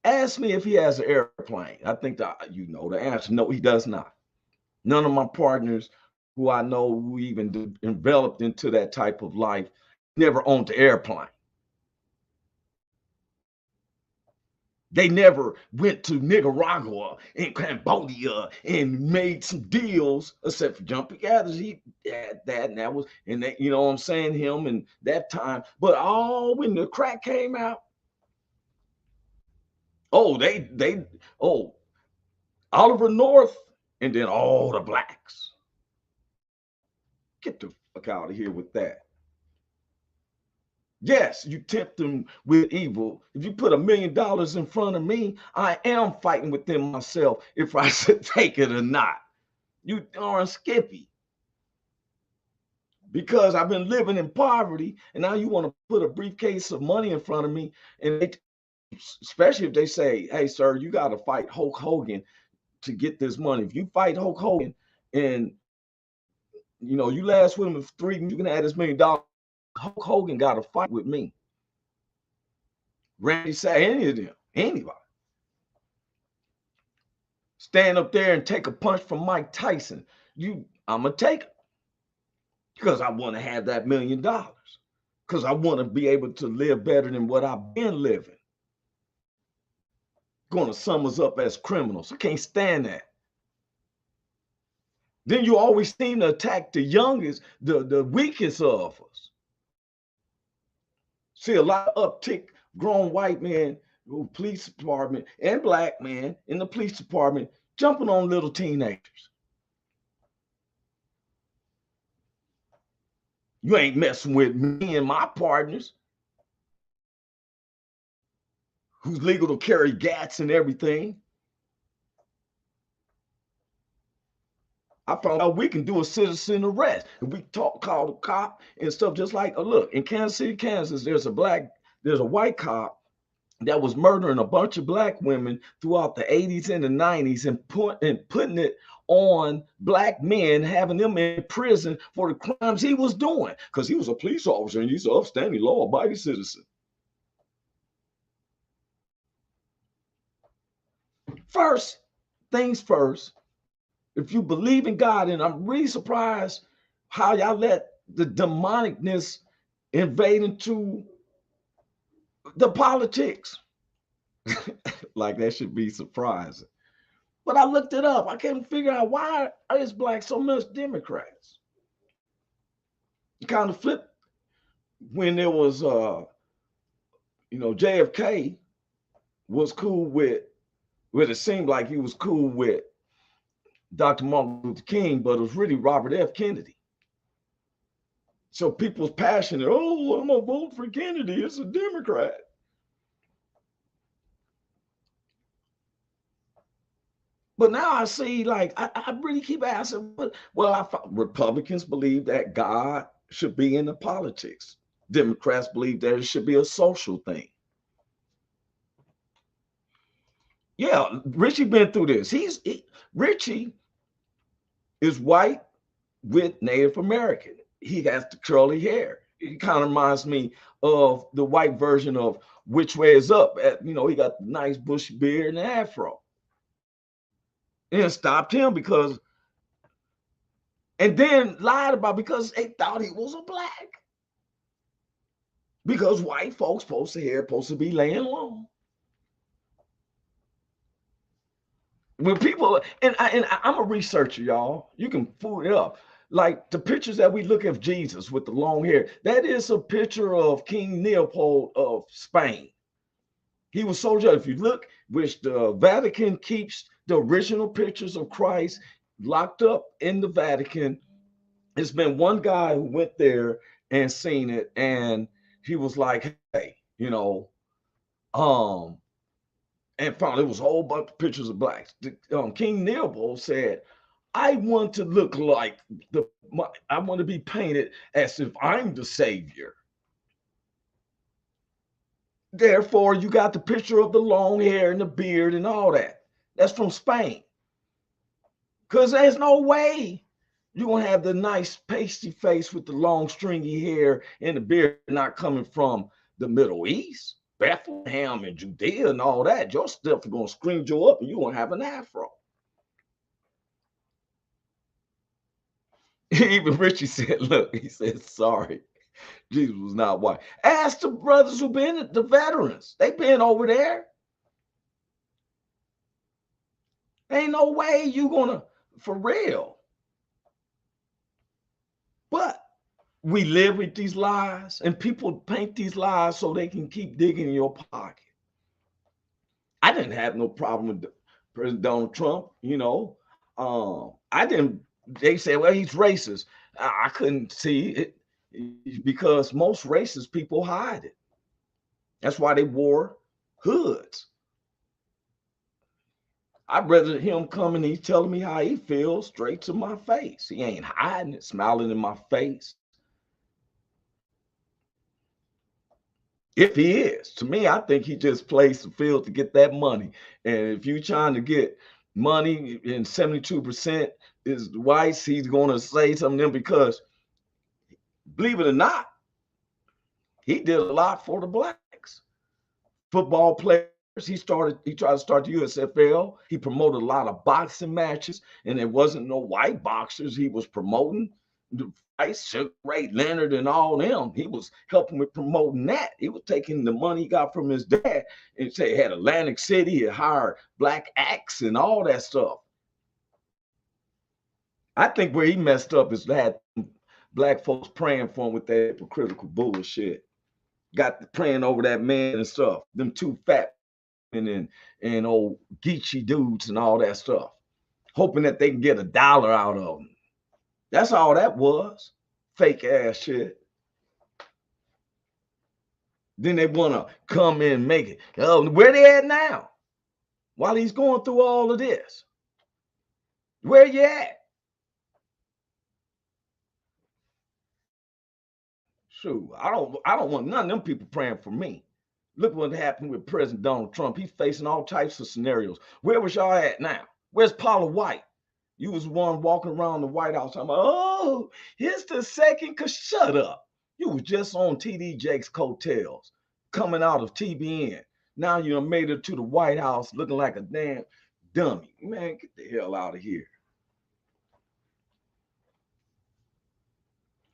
Ask me if he has an airplane. I think that you know the answer. No, he does not. None of my partners who I know who even developed into that type of life never owned an airplane. They never went to Nicaragua and Cambodia and made some deals, except for Jumpy Gathers. He had that, and that was, and they, you know what I'm saying, him and that time. But when the crack came out, Oliver North, and then all the blacks. Get the fuck out of here with that. Yes, you tempt them with evil. If you put $1 million in front of me, I am fighting within myself if I should take it or not. You darn Skippy. because I've been living in poverty, and now you want to put a briefcase of money in front of me, and especially if they say, "Hey, sir, you got to fight Hulk Hogan to get this money. If you fight Hulk Hogan, and you last with him for 3, you can have this $1 million. Hulk Hogan got to fight with me." Randy say any of them, anybody, stand up there and take a punch from Mike Tyson. I'm gonna take it because I want to have that $1 million. Because I want to be able to live better than what I've been living. Going to sum us up as criminals. I can't stand that. Then you always seem to attack the youngest, the weakest of us. See a lot of uptick grown white men, police department, and black men in the police department jumping on little teenagers. You ain't messing with me and my partners who's legal to carry gats and everything. I found out we can do a citizen arrest. And we call the cop and stuff just like, look, in Kansas City, Kansas, there's a white cop that was murdering a bunch of black women throughout the 80s and the 90s and putting it on black men, having them in prison for the crimes he was doing because he was a police officer and he's an upstanding, law-abiding citizen. First things first, if you believe in God, and I'm really surprised how y'all let the demonicness invade into the politics. Like that should be surprising. But I looked it up. I couldn't figure out why is black so much Democrats. It kind of flipped when there was, JFK was cool with it seemed like he was cool with Dr. Martin Luther King, but it was really Robert F. Kennedy. So people's passionate, I'm gonna vote for Kennedy. It's a Democrat. But now I see, like, I really keep asking, Republicans believe that God should be in the politics. Democrats believe that it should be a social thing. Yeah, Richie been through this. Richie is white with Native American. He has the curly hair. It kind of reminds me of the white version of Which Way Is Up. He got the nice bushy beard and afro. And it stopped him and then lied about because they thought he was a black. Because white folks supposed to be laying low. When people, and I'm a researcher, y'all. You can fool it up. Like the pictures that we look at Jesus with the long hair, that is a picture of King Leopold of Spain. He was so judged. If you look, which the Vatican keeps the original pictures of Christ locked up in the Vatican. There's been one guy who went there and seen it, and he was like, hey, and found it was a whole bunch of pictures of blacks. King Leopold said, I want to look like I want to be painted as if I'm the savior. Therefore, you got the picture of the long hair and the beard and all that. That's from Spain. Because there's no way you're going to have the nice pasty face with the long stringy hair and the beard not coming from the Middle East, Bethlehem and Judea and all that. Your stuff is going to screen you up and you're going to have an afro. Even Richie said, look, he said, sorry, Jesus was not white. Ask the brothers who been the veterans. They been over there. Ain't no way you gonna, for real. But we live with these lies, and people paint these lies so they can keep digging in your pocket. I didn't have no problem with President Donald Trump, I didn't. They said, well, he's racist. I couldn't see it because most racist people hide it. That's why they wore hoods. I'd rather him come and he's telling me how he feels straight to my face. He ain't hiding it, smiling in my face. If he is, to me, I think he just plays the field to get that money. And if you're trying to get money and 72% is whites, he's going to say something to them because, believe it or not, he did a lot for the blacks. Football players, he tried to start the USFL. He promoted a lot of boxing matches, and there wasn't no white boxers he was promoting. The fights, Sugar Ray Leonard and all them, he was helping with promoting that. He was taking the money he got from his dad and say had Atlantic City, he hired black acts and all that stuff. I think where he messed up is that black folks praying for him with that hypocritical bullshit. Got praying over that man and stuff. Them two fat and old Geechee dudes and all that stuff, hoping that they can get $1 out of them. That's all that was. Fake ass shit. Then they want to come in and make it. Oh, where they at now? While he's going through all of this. Where you at? Shoot, I don't want none of them people praying for me. Look what happened with President Donald Trump. He's facing all types of scenarios. Where was y'all at now? Where's Paula White? You was one walking around the White House talking about, oh, here's the second, cause shut up. You was just on TD Jake's coattails, coming out of TBN. Now you made it to the White House looking like a damn dummy. Man, get the hell out of here.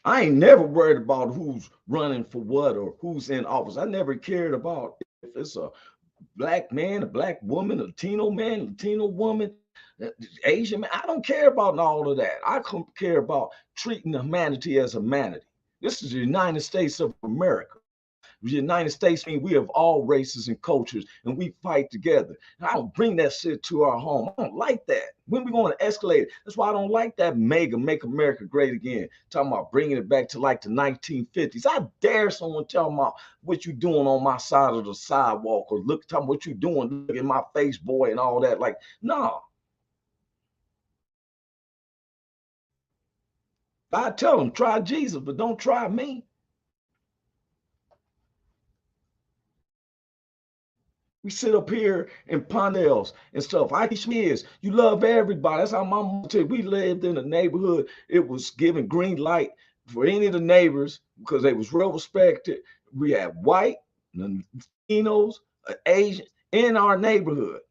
I ain't never worried about who's running for what or who's in office. I never cared about if it's a black man, a black woman, a Latino man, a Latino woman, Asian man. I don't care about all of that. I care about treating humanity as humanity. This is the United States of America. The United States means we have all races and cultures and we fight together. And I don't bring that shit to our home. I don't like that. When we going to escalate it, that's why I don't like that Make America Great Again. Talking about bringing it back to like the 1950s. I dare someone tell me what you doing on my side of the sidewalk or tell me what you doing, look in my face, boy, and all that. Like, no. I tell them, try Jesus, but don't try me. We sit up here in Pondales and stuff. I teach me is you love everybody. That's how my mom said. We lived in a neighborhood. It was given green light for any of the neighbors because they was real respected. We had white, Latinos, Asians in our neighborhood.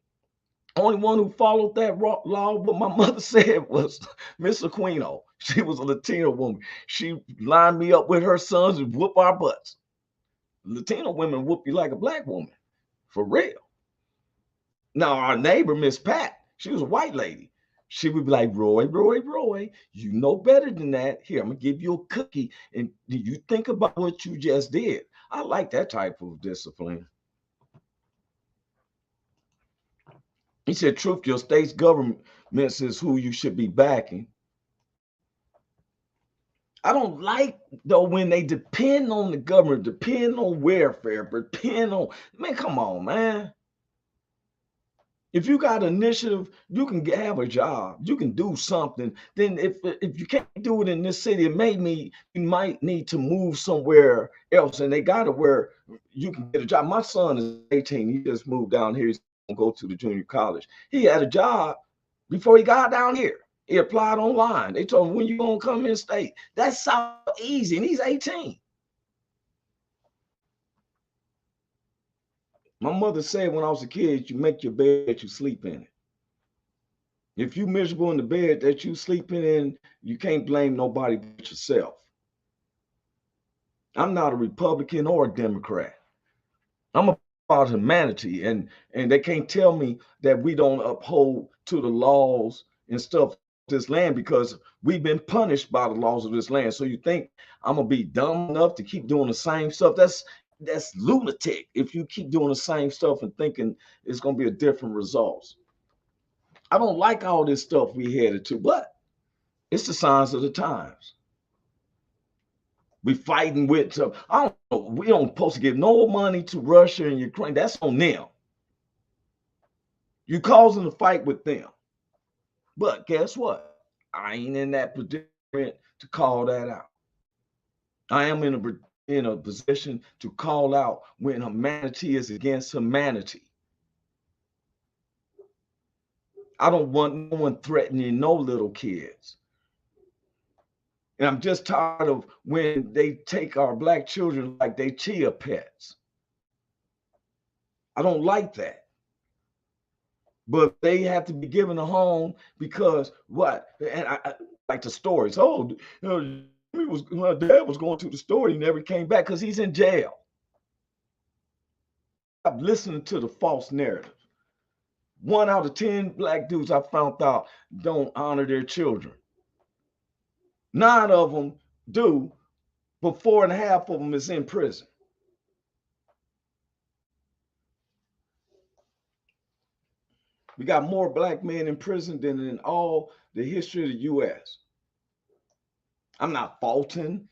Only one who followed that law, what my mother said, was Miss Aquino. She was a Latino woman. She lined me up with her sons and whoop our butts. Latino women whoop you like a black woman. For real. Now, our neighbor, Miss Pat, she was a white lady. She would be like, Roy, you know better than that. Here, I'm going to give you a cookie. And you think about what you just did. I like that type of discipline. He said, truth, your state's government is who you should be backing. I don't like, though, when they depend on the government, depend on welfare, depend on, man, come on, man. If you got initiative, you can have a job, you can do something. Then if you can't do it in this city, you might need to move somewhere else. And they got it where you can get a job. My son is 18. He just moved down here. He's going to go to the junior college. He had a job before he got down here. He applied online. They told him, when you going to come in state? That's so easy. And he's 18. My mother said when I was a kid, you make your bed, you sleep in it. If you miserable in the bed that you sleeping in, you can't blame nobody but yourself. I'm not a Republican or a Democrat. I'm about humanity, and they can't tell me that we don't uphold to the laws and stuff of this land because we've been punished by the laws of this land. So you think I'm gonna be dumb enough to keep doing the same stuff? That's lunatic if you keep doing the same stuff and thinking it's going to be a different results. I don't like all this stuff we headed to, but it's the signs of the times. We fighting with, I don't know, we don't supposed to give no money to Russia and Ukraine. That's on them. You causing a fight with them. But guess what? I ain't in that predicament to call that out. I am in a in a position to call out when humanity is against humanity. I don't want no one threatening no little kids. And I'm just tired of when they take our black children like they chia pets. I don't like that. But they have to be given a home because what? And I like the stories. Oh, my dad was going to the store. He never came back because he's in jail. I'm listening to the false narrative. 1 out of 10 black dudes I found out don't honor their children. 9 of them do, but 4.5 of them is in prison. We got more black men in prison than in all the history of the U.S. I'm not faulting,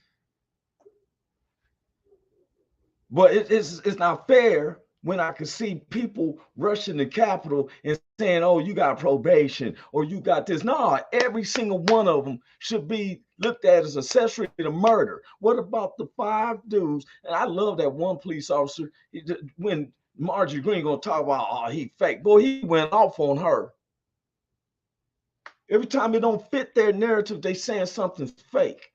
but it's not fair when I can see people rushing the Capitol and saying, oh, you got probation or you got this. No, every single one of them should be looked at as accessory to murder. What about the 5 dudes? And I love that one police officer, when Marjorie Green gonna talk about, oh, he fake. Boy, he went off on her. Every time it don't fit their narrative, they saying something's fake.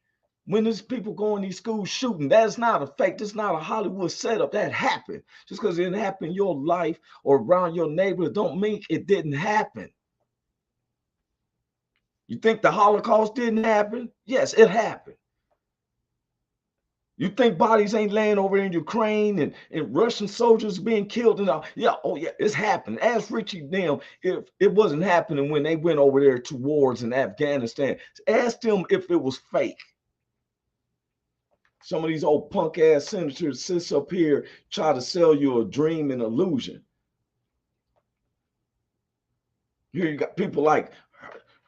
When there's people going to these schools shooting, that's not a fake. That's not a Hollywood setup. That happened. Just because it didn't happen in your life or around your neighborhood don't mean it didn't happen. You think the Holocaust didn't happen? Yes, it happened. You think bodies ain't laying over in Ukraine and Russian soldiers being killed and all? Yeah, oh yeah, it's happening. Ask Richie them if it wasn't happening when they went over there to wars in Afghanistan. Ask them if it was fake. Some of these old punk ass senators sits up here, try to sell you a dream and illusion. Here you got people like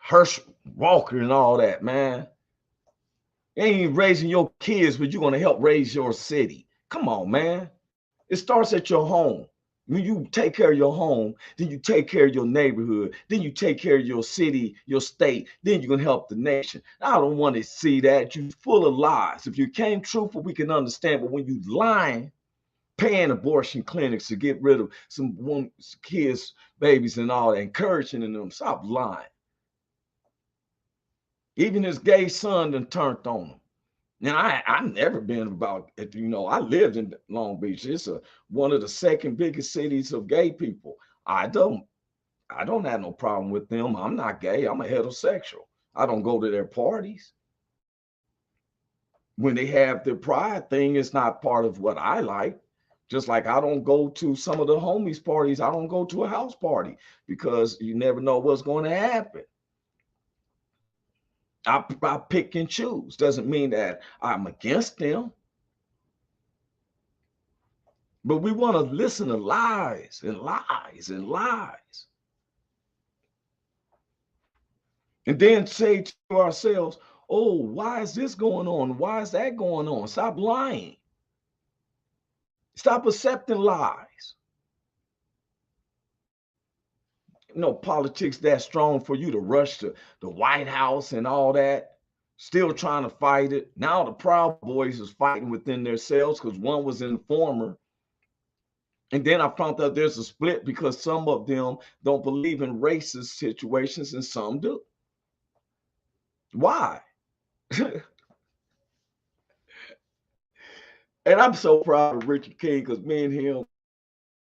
Hersch Walker and all that, man. You ain't even raising your kids, but you're going to help raise your city. Come on, man. It starts at your home. When you take care of your home, then you take care of your neighborhood, then you take care of your city, your state, then you can help the nation. I don't want to see that. You're full of lies. If you came truthful, we can understand. But when you lying, paying abortion clinics to get rid of some kids, babies, and all that, encouraging them, stop lying. Even his gay son done turned on him. And I've never been about, I lived in Long Beach. It's one of the second biggest cities of gay people. I don't have no problem with them. I'm not gay. I'm a heterosexual. I don't go to their parties. When they have their pride thing, it's not part of what I like. Just like I don't go to some of the homies' parties. I don't go to a house party because you never know what's going to happen. I pick and choose. Doesn't mean that I'm against them. But we want to listen to lies and lies and lies. And then say to ourselves, oh, why is this going on? Why is that going on? Stop lying. Stop accepting lies. Politics that strong for you to rush to the White House and all that, still trying to fight it. Now the Proud Boys is fighting within themselves because one was an informer. And then I found out there's a split because some of them don't believe in racist situations and some do. Why? And I'm so proud of Richard King because me and him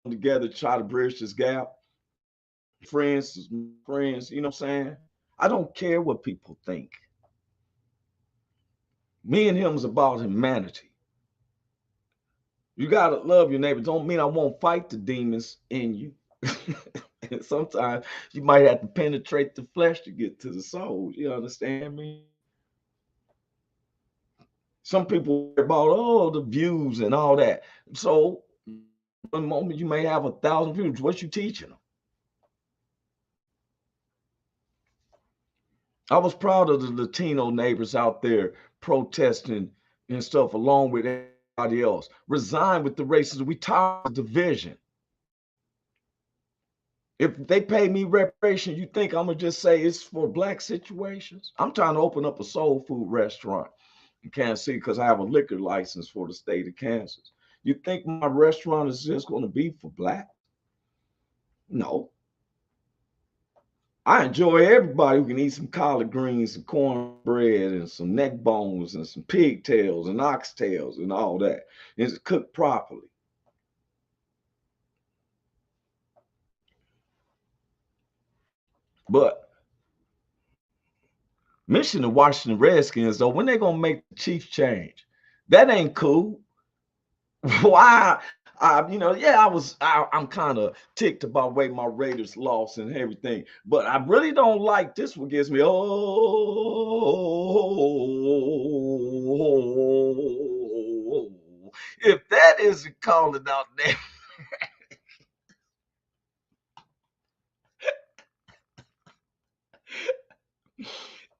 together try to bridge this gap. Friends, you know what I'm saying? I don't care what people think. Me and him is about humanity. You got to love your neighbor. Don't mean I won't fight the demons in you. And sometimes you might have to penetrate the flesh to get to the soul. You understand me? Some people are about, the views and all that. So one moment you may have 1,000 views. What you teaching them? I was proud of the Latino neighbors out there protesting and stuff along with everybody else. Resign with the racism. We tired of division. If they pay me reparation, you think I'm going to just say it's for black situations? I'm trying to open up a soul food restaurant. in Kansas City because I have a liquor license for the state of Kansas. You think my restaurant is just going to be for black? No. I enjoy everybody who can eat some collard greens and cornbread and some neck bones and some pigtails and oxtails and all that. And it's cooked properly. But mention the Washington Redskins, though, when they going to make the Chiefs change? That ain't cool. Why? I'm kind of ticked about the way my Raiders lost and everything, but I really don't like this one. Gives me if that isn't calling out there.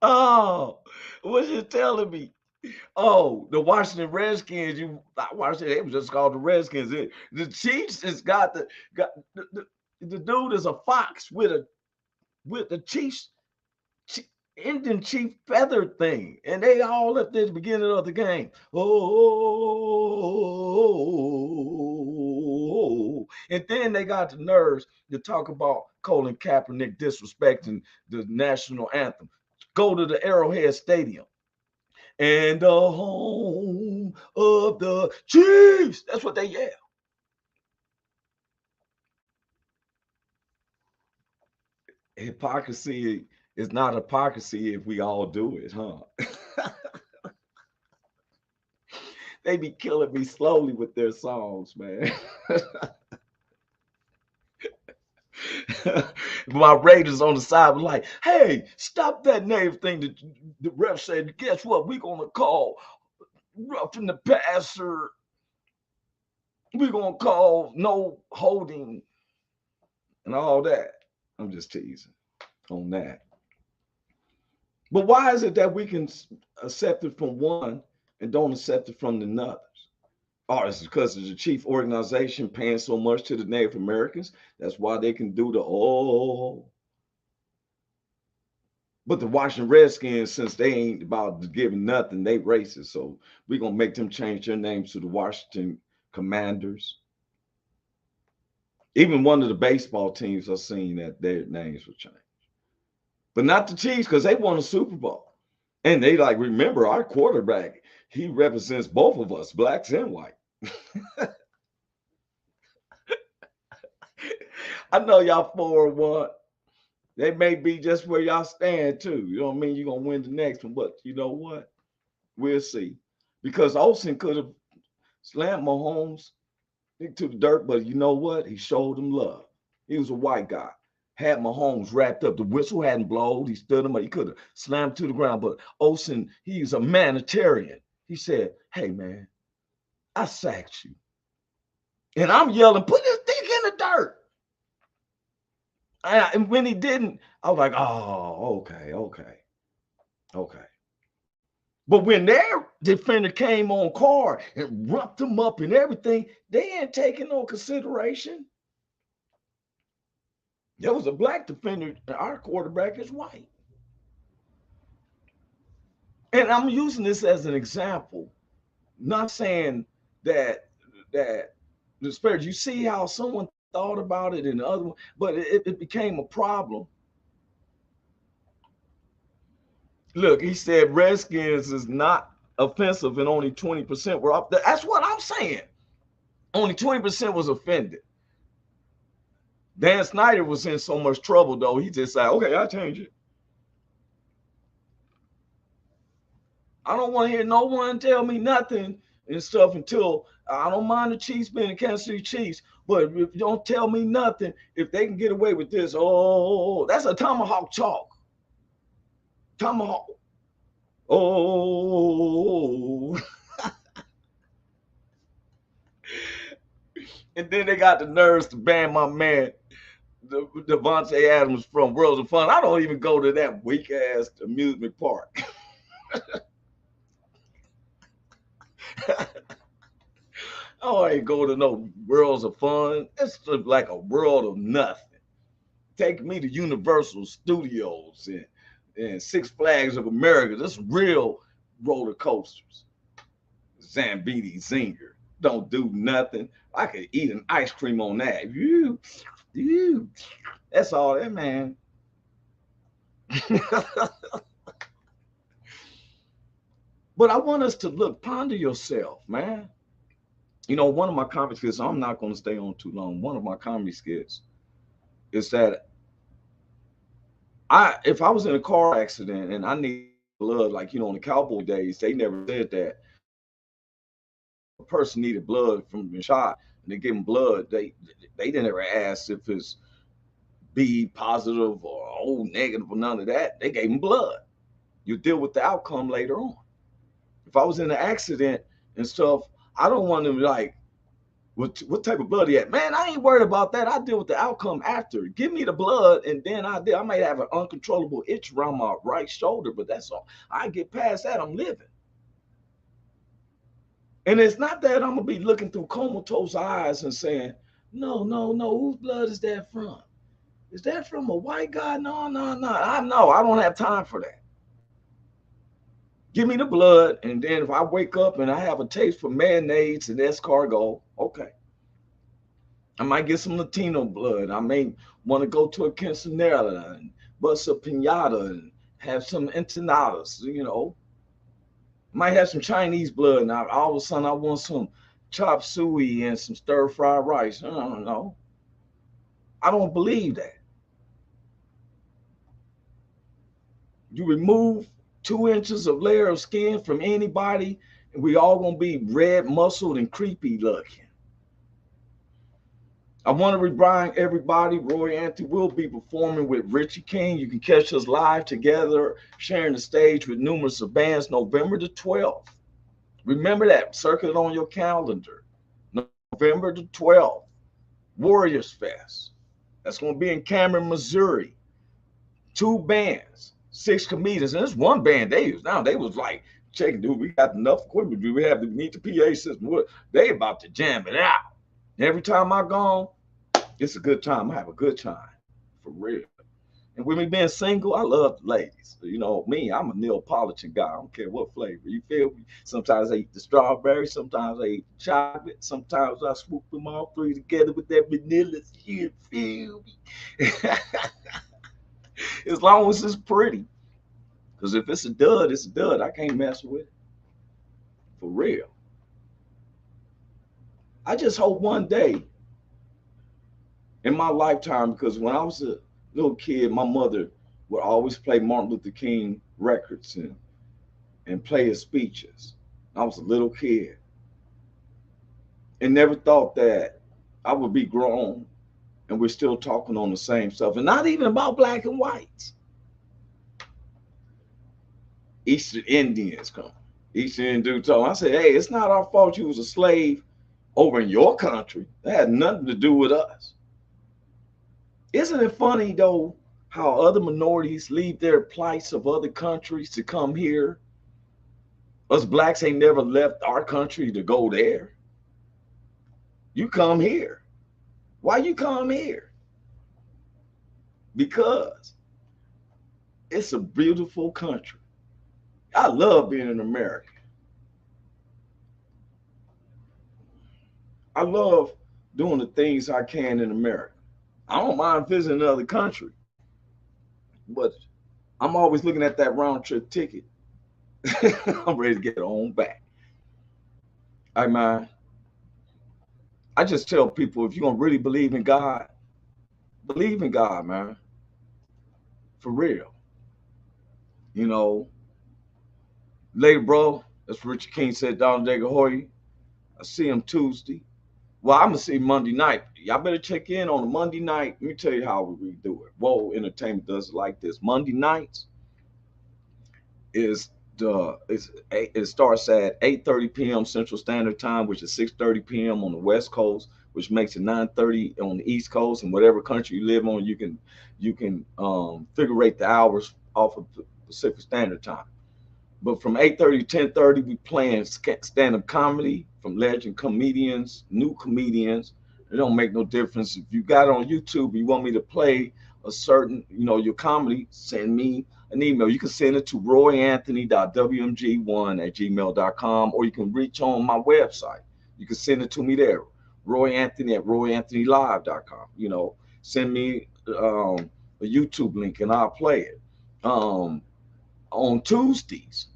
Oh, what you telling me? Oh, the Washington Redskins. I watched it. It was just called the Redskins. The Chiefs has got the dude is a fox with the Chiefs Indian chief feather thing, and they all at the beginning of the game. Oh, and then they got the nerves to talk about Colin Kaepernick disrespecting the national anthem. Go to the Arrowhead Stadium. And the home of the Chiefs. That's what they yell. Hypocrisy is not hypocrisy if we all do it, huh? They be killing me slowly with their songs, man. My Raiders on the side were like, hey, stop that name thing that the ref said. Guess what? We're going to call roughing the passer. We're going to call no holding and all that. I'm just teasing on that. But why is it that we can accept it from one and don't accept it from the others? Oh, it's because of the chief organization paying so much to the Native Americans. That's why they can do the But the Washington Redskins, since they ain't about giving nothing, they racist. So we're going to make them change their names to the Washington Commanders. Even one of the baseball teams I've seen that their names were changed. But not the Chiefs, because they won a Super Bowl. And they remember our quarterback, he represents both of us, blacks and white. I know y'all 4-1. They may be just where y'all stand too. You know what I mean? You're going to win the next one. But you know what? We'll see. Because Olsen could have slammed Mahomes to the dirt, but you know what? He showed him love. He was a white guy. Had Mahomes wrapped up. The whistle hadn't blown. He stood him up. He could have slammed to the ground. But Olsen, he's a humanitarian. He said, hey, man, I sacked you. And I'm yelling, put this thing in the dirt. And when he didn't, I was like, oh, okay. But when their defender came on guard and roughed him up and everything, they ain't taking no consideration. There was a black defender, and our quarterback is white. And I'm using this as an example, not saying that the spirit, you see how someone thought about it in the other one, but it became a problem. Look, he said Redskins is not offensive and only 20% were up there. That's what I'm saying. Only 20% was offended. Dan Snyder was in so much trouble, though, he just said, okay, I'll change it. I don't want to hear no one tell me nothing and stuff until I don't mind the Chiefs being the Kansas City Chiefs, but if you don't tell me nothing, if they can get away with this, that's a tomahawk chalk. Tomahawk. Oh. And then they got the nerves to ban my man, Devontae Adams from Worlds of Fun. I don't even go to that weak ass amusement park. I ain't go to no Worlds of Fun. It's like a world of nothing. Take me to Universal Studios and Six Flags of America. This real roller coasters. Zambini Zinger. Don't do nothing. I could eat an ice cream on that. You. That's all that, man. But I want us to look, ponder yourself, man. You know, one of my comedy skits, I'm not going to stay on too long. One of my comedy skits is that if I was in a car accident and I need blood, like, you know, in the cowboy days, they never said that a person needed blood from being shot and they gave them blood. They didn't ever ask if it's B positive or O negative or none of that. They gave them blood. You deal with the outcome later on. If I was in an accident and stuff, I don't want them like, what type of blood he had? Man, I ain't worried about that. I deal with the outcome after. Give me the blood, and then I might have an uncontrollable itch around my right shoulder, but that's all. I get past that, I'm living. And it's not that I'm gonna be looking through comatose eyes and saying, no, whose blood is that from? Is that from a white guy? No. I know, I don't have time for that. Give me the blood, and then if I wake up and I have a taste for mayonnaise and escargot, okay. I might get some Latino blood. I may want to go to a quinceanera and bust a piñata and have some empanadas, you know. Might have some Chinese blood, and all of a sudden I want some chop suey and some stir-fried rice. I don't know. I don't believe that. You remove 2 inches of layer of skin from anybody, and we all gonna be red muscled and creepy looking. I want to remind everybody, Roy Anthony will be performing with Richie King. You can catch us live together, sharing the stage with numerous bands, November the 12th. Remember that, circle it on your calendar. November the 12th, Warriors Fest. That's going to be in Cameron, Missouri. 2 bands, 6 comedians, and there's one band they was like, checking, dude, we got enough equipment. Do we need the PA system? They about to jam it out. Every time I go, it's a good time. I have a good time, for real. And with me being single, I love the ladies. You know me, I'm a Neapolitan guy. I don't care what flavor. You feel me? Sometimes I eat the strawberry. Sometimes I eat the chocolate. Sometimes I swoop them all 3 together with that vanilla. You feel me? As long as it's pretty. Because if it's a dud, it's a dud. I can't mess with it. For real. I just hope one day in my lifetime, because when I was a little kid, my mother would always play Martin Luther King records and play his speeches. I was a little kid and never thought that I would be grown and we're still talking on the same stuff, and not even about black and whites. Eastern Indians come. Eastern Indian told, I said, hey, it's not our fault you was a slave over in your country. That had nothing to do with us. Isn't it funny, though, how other minorities leave their plights of other countries to come here? Us blacks ain't never left our country to go there. You come here. Why you come here? Because it's a beautiful country. I love being an American. I love doing the things I can in America. I don't mind visiting another country, but I'm always looking at that round trip ticket. I'm ready to get on back. I mind. I just tell people, if you're going to really believe in God, man. For real. You know, later, bro, as Richard King said, down in Degahoy, I see him Tuesday. Well, I'm going to see Monday night. Y'all better check in on a Monday night. Let me tell you how we do it. Whoa, Entertainment does it like this. Monday nights it starts at 8:30 p.m. Central Standard Time, which is 6:30 p.m. on the West Coast, which makes it 9:30 on the East Coast. And whatever country you live on, you can figure the hours off of Pacific Standard Time. But from 8:30 to 10:30, we playing stand-up comedy from legend comedians, new comedians. It don't make no difference. If you got it on YouTube, you want me to play a certain, your comedy, send me an email. You can send it to royanthony.wmg1@gmail.com, or you can reach on my website. You can send it to me there, royanthony@royanthonylive.com. Send me a YouTube link and I'll play it. On Tuesdays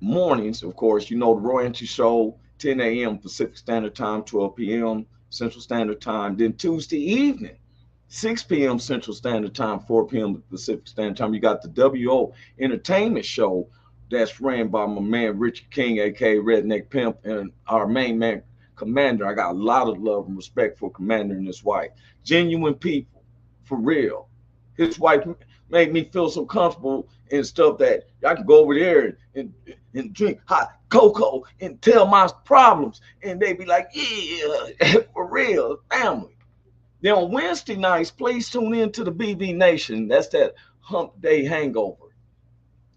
mornings, of course, the Roy Anthony Show, 10 a.m. Pacific Standard Time, 12 p.m. Central Standard Time. Then Tuesday evening, 6 p.m. Central Standard Time, 4 p.m. Pacific Standard Time, you got the WO Entertainment Show that's ran by my man Richard King, aka Redneck Pimp, and our main man Commander. I got a lot of love and respect for Commander and his wife. Genuine people, for real. His wife made me feel so comfortable and stuff that I could go over there and drink hot cocoa and tell my problems, and they be like, yeah, for real, family. Then on Wednesday nights, please tune in to the BB Nation. That's that hump day hangover.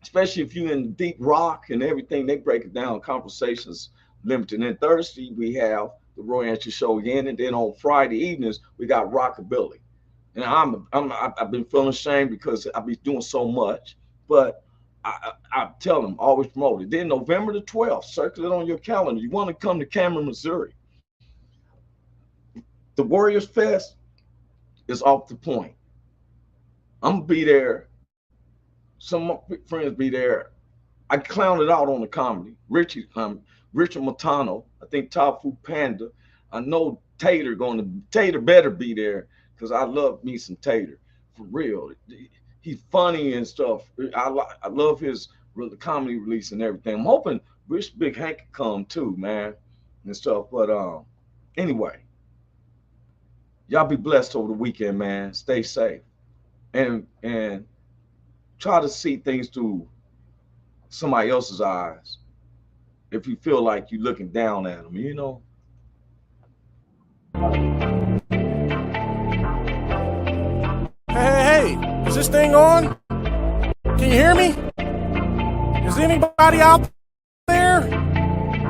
Especially if you're in deep rock and everything, they break it down. Conversations Limited. And then Thursday, we have the Roy Anthony Show again. And then on Friday evenings, we got Rockabilly. And I've been feeling ashamed because I've been doing so much. But I tell them, always promote it. Then November the 12th, circle it on your calendar. You want to come to Cameron, Missouri. The Warriors Fest is off the point. I'm going to be there. Some of my friends be there. I clowned it out on the comedy. Richard Matano, I think Top Food Panda. I know Tater better be there because I love me some Tater. For real. He's funny and stuff. I love his comedy release and everything. I'm hoping Rich Big Hank can come too, man, and stuff. But anyway, y'all be blessed over the weekend, man. Stay safe. And try to see things through somebody else's eyes if you feel like you're looking down at them, Hey, is this thing on? Can you hear me? Is anybody out